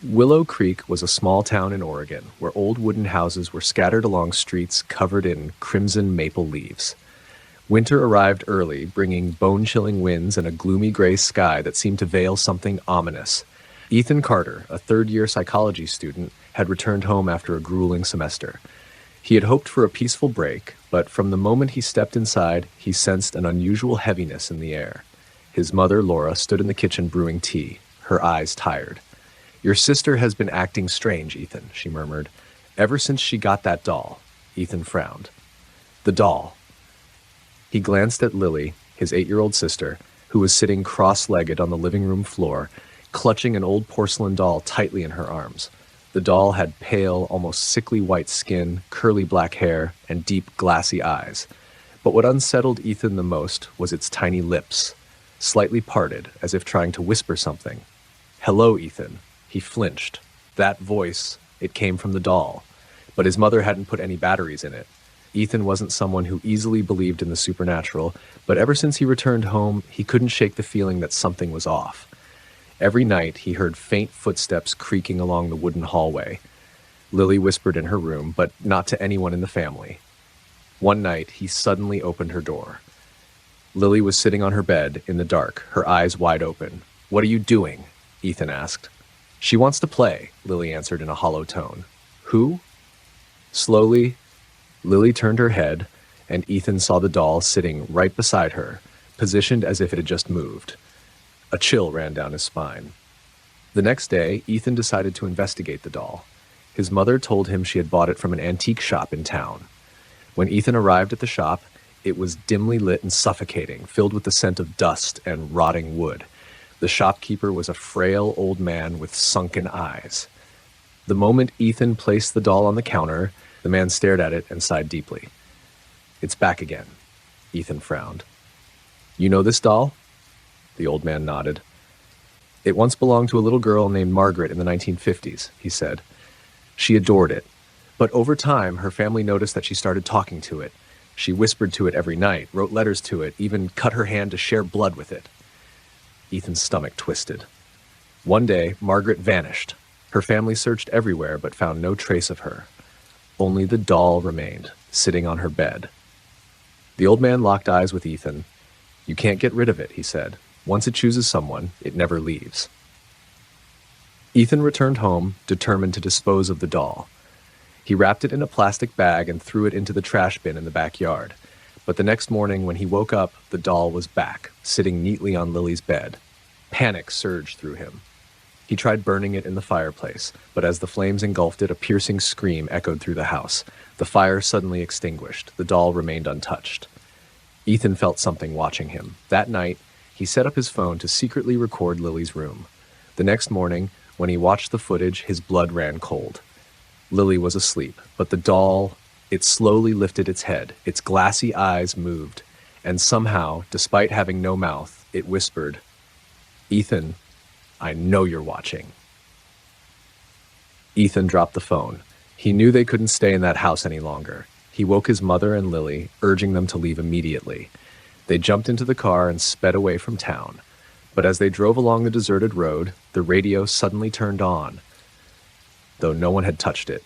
Willow Creek was a small town in Oregon where old wooden houses were scattered along streets covered in crimson maple leaves. Winter arrived early, bringing bone-chilling winds and a gloomy gray sky that seemed to veil something ominous. Ethan Carter, a third-year psychology student, had returned home after a grueling semester. He had hoped for a peaceful break, but from the moment he stepped inside, he sensed an unusual heaviness in the air. His mother, Laura, stood in the kitchen brewing tea, her eyes tired. "Your sister has been acting strange, Ethan," she murmured. "Ever since she got that doll." Ethan frowned. The doll. He glanced at Lily, his 8-year-old sister, who was sitting cross-legged on the living room floor, clutching an old porcelain doll tightly in her arms. The doll had pale, almost sickly white skin, curly black hair, and deep, glassy eyes. But what unsettled Ethan the most was its tiny lips, slightly parted, as if trying to whisper something. "Hello, Ethan." He flinched. That voice, it came from the doll. But his mother hadn't put any batteries in it. Ethan wasn't someone who easily believed in the supernatural, but ever since he returned home, he couldn't shake the feeling that something was off. Every night, he heard faint footsteps creaking along the wooden hallway. Lily whispered in her room, but not to anyone in the family. One night, he suddenly opened her door. Lily was sitting on her bed, in the dark, her eyes wide open. "What are you doing?" Ethan asked. "She wants to play," Lily answered in a hollow tone. "Who?" Slowly, Lily turned her head, and Ethan saw the doll sitting right beside her, positioned as if it had just moved. A chill ran down his spine. The next day, Ethan decided to investigate the doll. His mother told him she had bought it from an antique shop in town. When Ethan arrived at the shop, it was dimly lit and suffocating, filled with the scent of dust and rotting wood. The shopkeeper was a frail old man with sunken eyes. The moment Ethan placed the doll on the counter, the man stared at it and sighed deeply. "It's back again." Ethan frowned. "You know this doll?" The old man nodded. "It once belonged to a little girl named Margaret in the 1950s, he said. "She adored it. But over time, her family noticed that she started talking to it. She whispered to it every night, wrote letters to it, even cut her hand to share blood with it." Ethan's stomach twisted. One day, Margaret vanished. Her family searched everywhere but found no trace of her. Only the doll remained, sitting on her bed. The old man locked eyes with Ethan. "You can't get rid of it," he said. "Once it chooses someone, it never leaves." Ethan returned home, determined to dispose of the doll. He wrapped it in a plastic bag and threw it into the trash bin in the backyard. But the next morning, when he woke up, the doll was back, sitting neatly on Lily's bed. Panic surged through him. He tried burning it in the fireplace, but as the flames engulfed it, a piercing scream echoed through the house. The fire suddenly extinguished. The doll remained untouched. Ethan felt something watching him. That night, he set up his phone to secretly record Lily's room. The next morning, when he watched the footage, his blood ran cold. Lily was asleep, but the doll, it slowly lifted its head, its glassy eyes moved, and somehow, despite having no mouth, it whispered, "Ethan, I know you're watching." Ethan dropped the phone. He knew they couldn't stay in that house any longer. He woke his mother and Lily, urging them to leave immediately. They jumped into the car and sped away from town. But as they drove along the deserted road, the radio suddenly turned on, though no one had touched it.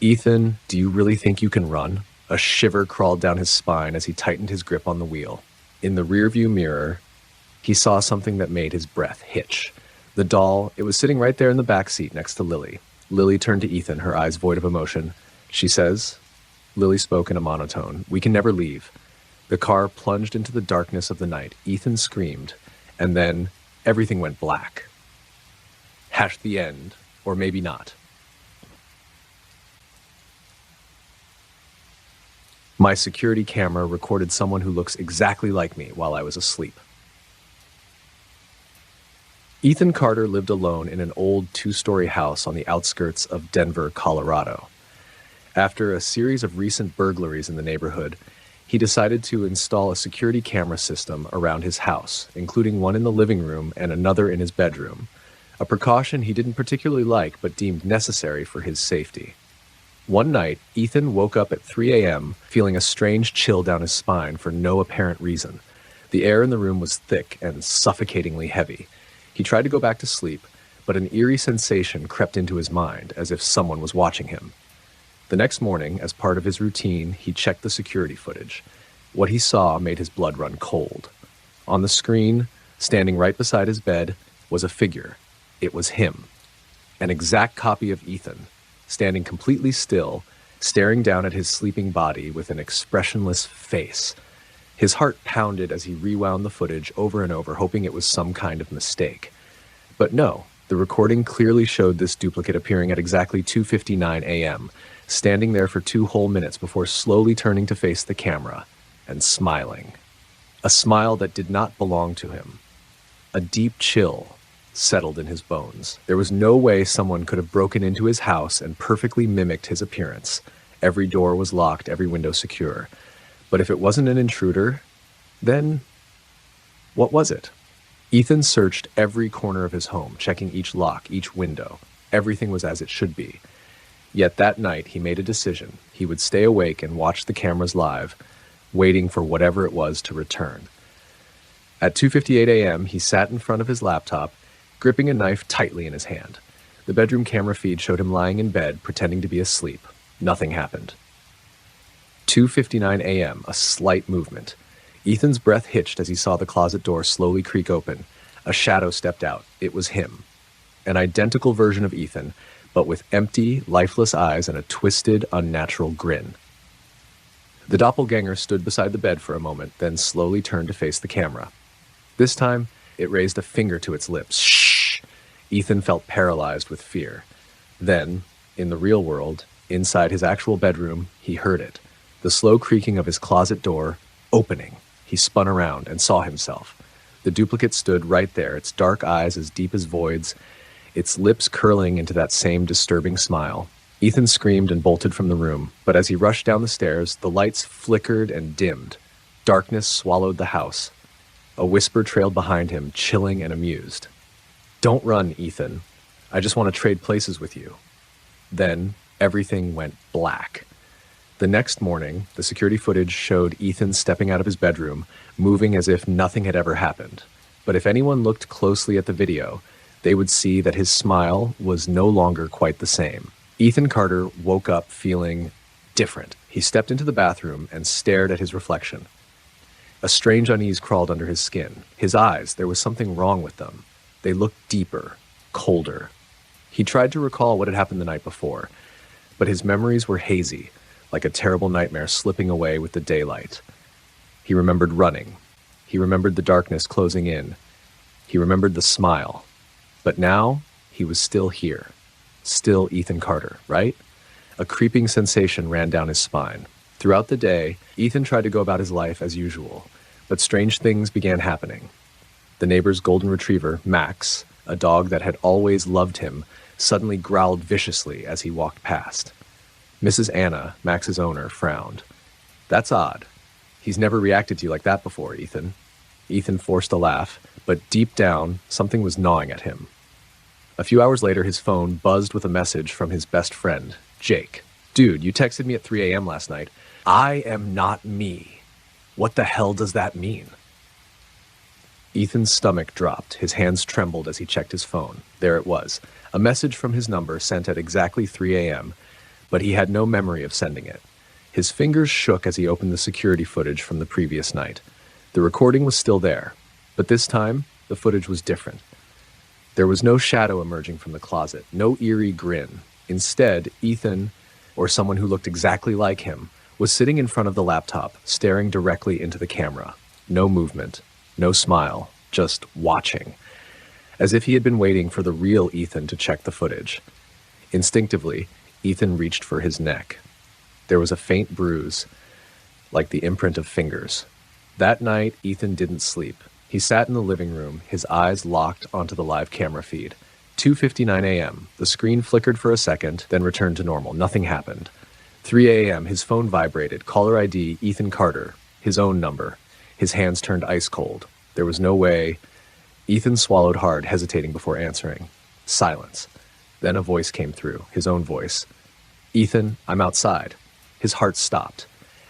"Ethan, do you really think you can run?" A shiver crawled down his spine as he tightened his grip on the wheel. In the rearview mirror, he saw something that made his breath hitch. The doll, it was sitting right there in the back seat next to Lily. Lily turned to Ethan, her eyes void of emotion. "She says," Lily spoke in a monotone, "we can never leave." The car plunged into the darkness of the night. Ethan screamed, and then everything went black. The end, or maybe not. My security camera recorded someone who looks exactly like me while I was asleep. Ethan Carter lived alone in an old two-story house on the outskirts of Denver, Colorado. After a series of recent burglaries in the neighborhood, he decided to install a security camera system around his house, including one in the living room and another in his bedroom, a precaution he didn't particularly like but deemed necessary for his safety. One night, Ethan woke up at 3 a.m. feeling a strange chill down his spine for no apparent reason. The air in the room was thick and suffocatingly heavy. He tried to go back to sleep, but an eerie sensation crept into his mind, as if someone was watching him. The next morning, as part of his routine, he checked the security footage. What he saw made his blood run cold. On the screen, standing right beside his bed, was a figure. It was him. An exact copy of Ethan, standing completely still, staring down at his sleeping body with an expressionless face. His heart pounded as he rewound the footage over and over, hoping it was some kind of mistake. But no, the recording clearly showed this duplicate appearing at exactly 2:59 a.m., standing there for 2 whole minutes before slowly turning to face the camera and smiling. A smile that did not belong to him. A deep chill settled in his bones. There was no way someone could have broken into his house and perfectly mimicked his appearance. Every door was locked, every window secure. But if it wasn't an intruder, then what was it? Ethan searched every corner of his home, checking each lock, each window. Everything was as it should be. Yet that night, he made a decision. He would stay awake and watch the cameras live, waiting for whatever it was to return. At 2:58 a.m., he sat in front of his laptop, gripping a knife tightly in his hand. The bedroom camera feed showed him lying in bed, pretending to be asleep. Nothing happened. 2:59 a.m., a slight movement. Ethan's breath hitched as he saw the closet door slowly creak open. A shadow stepped out. It was him. An identical version of Ethan, but with empty, lifeless eyes and a twisted, unnatural grin. The doppelganger stood beside the bed for a moment, then slowly turned to face the camera. This time, it raised a finger to its lips. Shh! Ethan felt paralyzed with fear. Then, in the real world, inside his actual bedroom, he heard it. The slow creaking of his closet door, opening. He spun around and saw himself. The duplicate stood right there, its dark eyes as deep as voids, its lips curling into that same disturbing smile. Ethan screamed and bolted from the room, but as he rushed down the stairs, the lights flickered and dimmed. Darkness swallowed the house. A whisper trailed behind him, chilling and amused. "Don't run, Ethan. I just want to trade places with you." Then, everything went black. The next morning, the security footage showed Ethan stepping out of his bedroom, moving as if nothing had ever happened. But if anyone looked closely at the video, they would see that his smile was no longer quite the same. Ethan Carter woke up feeling different. He stepped into the bathroom and stared at his reflection. A strange unease crawled under his skin. His eyes, there was something wrong with them. They looked deeper, colder. He tried to recall what had happened the night before, but his memories were hazy, like a terrible nightmare slipping away with the daylight. He remembered running. He remembered the darkness closing in. He remembered the smile. But now, he was still here. Still Ethan Carter, right? A creeping sensation ran down his spine. Throughout the day, Ethan tried to go about his life as usual, but strange things began happening. The neighbor's golden retriever, Max, a dog that had always loved him, suddenly growled viciously as he walked past. Mrs. Anna, Max's owner, frowned. "That's odd. He's never reacted to you like that before, Ethan." Ethan forced a laugh, but deep down, something was gnawing at him. A few hours later, his phone buzzed with a message from his best friend, Jake. "Dude, you texted me at 3 a.m. last night. I am not me. What the hell does that mean?" Ethan's stomach dropped. His hands trembled as he checked his phone. There it was, a message from his number sent at exactly 3 a.m., but he had no memory of sending it. His fingers shook as he opened the security footage from the previous night. The recording was still there, but this time, the footage was different. There was no shadow emerging from the closet, no eerie grin. Instead, Ethan, or someone who looked exactly like him, was sitting in front of the laptop, staring directly into the camera. No movement, no smile, just watching. As if he had been waiting for the real Ethan to check the footage. Instinctively, Ethan reached for his neck. There was a faint bruise. like the imprint of fingers. That night, Ethan didn't sleep. He sat in the living room, his eyes locked onto the live camera feed. 2:59 a.m. The screen flickered for a second, then returned to normal. Nothing happened. 3 a.m. His phone vibrated. Caller ID, Ethan Carter. His own number. His hands turned ice cold. There was no way. Ethan swallowed hard, hesitating before answering. Silence. Then a voice came through, his own voice. Ethan, I'm outside. His heart stopped.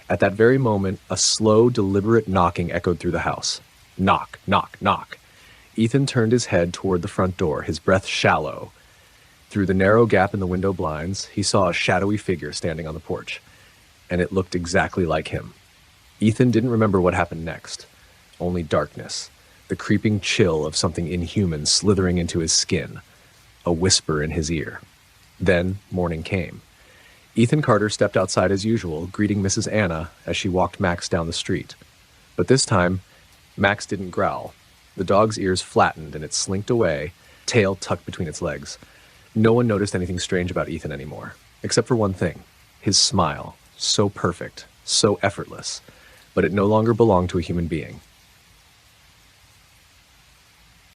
At that very moment, a slow, deliberate knocking echoed through the house. Knock, knock, knock. Ethan turned his head toward the front door, his breath shallow. Through the narrow gap in the window blinds, he saw a shadowy figure standing on the porch, and it looked exactly like him. Ethan didn't remember what happened next. Only darkness, the creeping chill of something inhuman slithering into his skin, a whisper in his ear. Then morning came. Ethan Carter stepped outside as usual, greeting Mrs. Anna as she walked Max down the street. But this time, Max didn't growl. The dog's ears flattened and it slinked away, tail tucked between its legs. No one noticed anything strange about Ethan anymore, except for one thing, his smile, so perfect, so effortless, but it no longer belonged to a human being.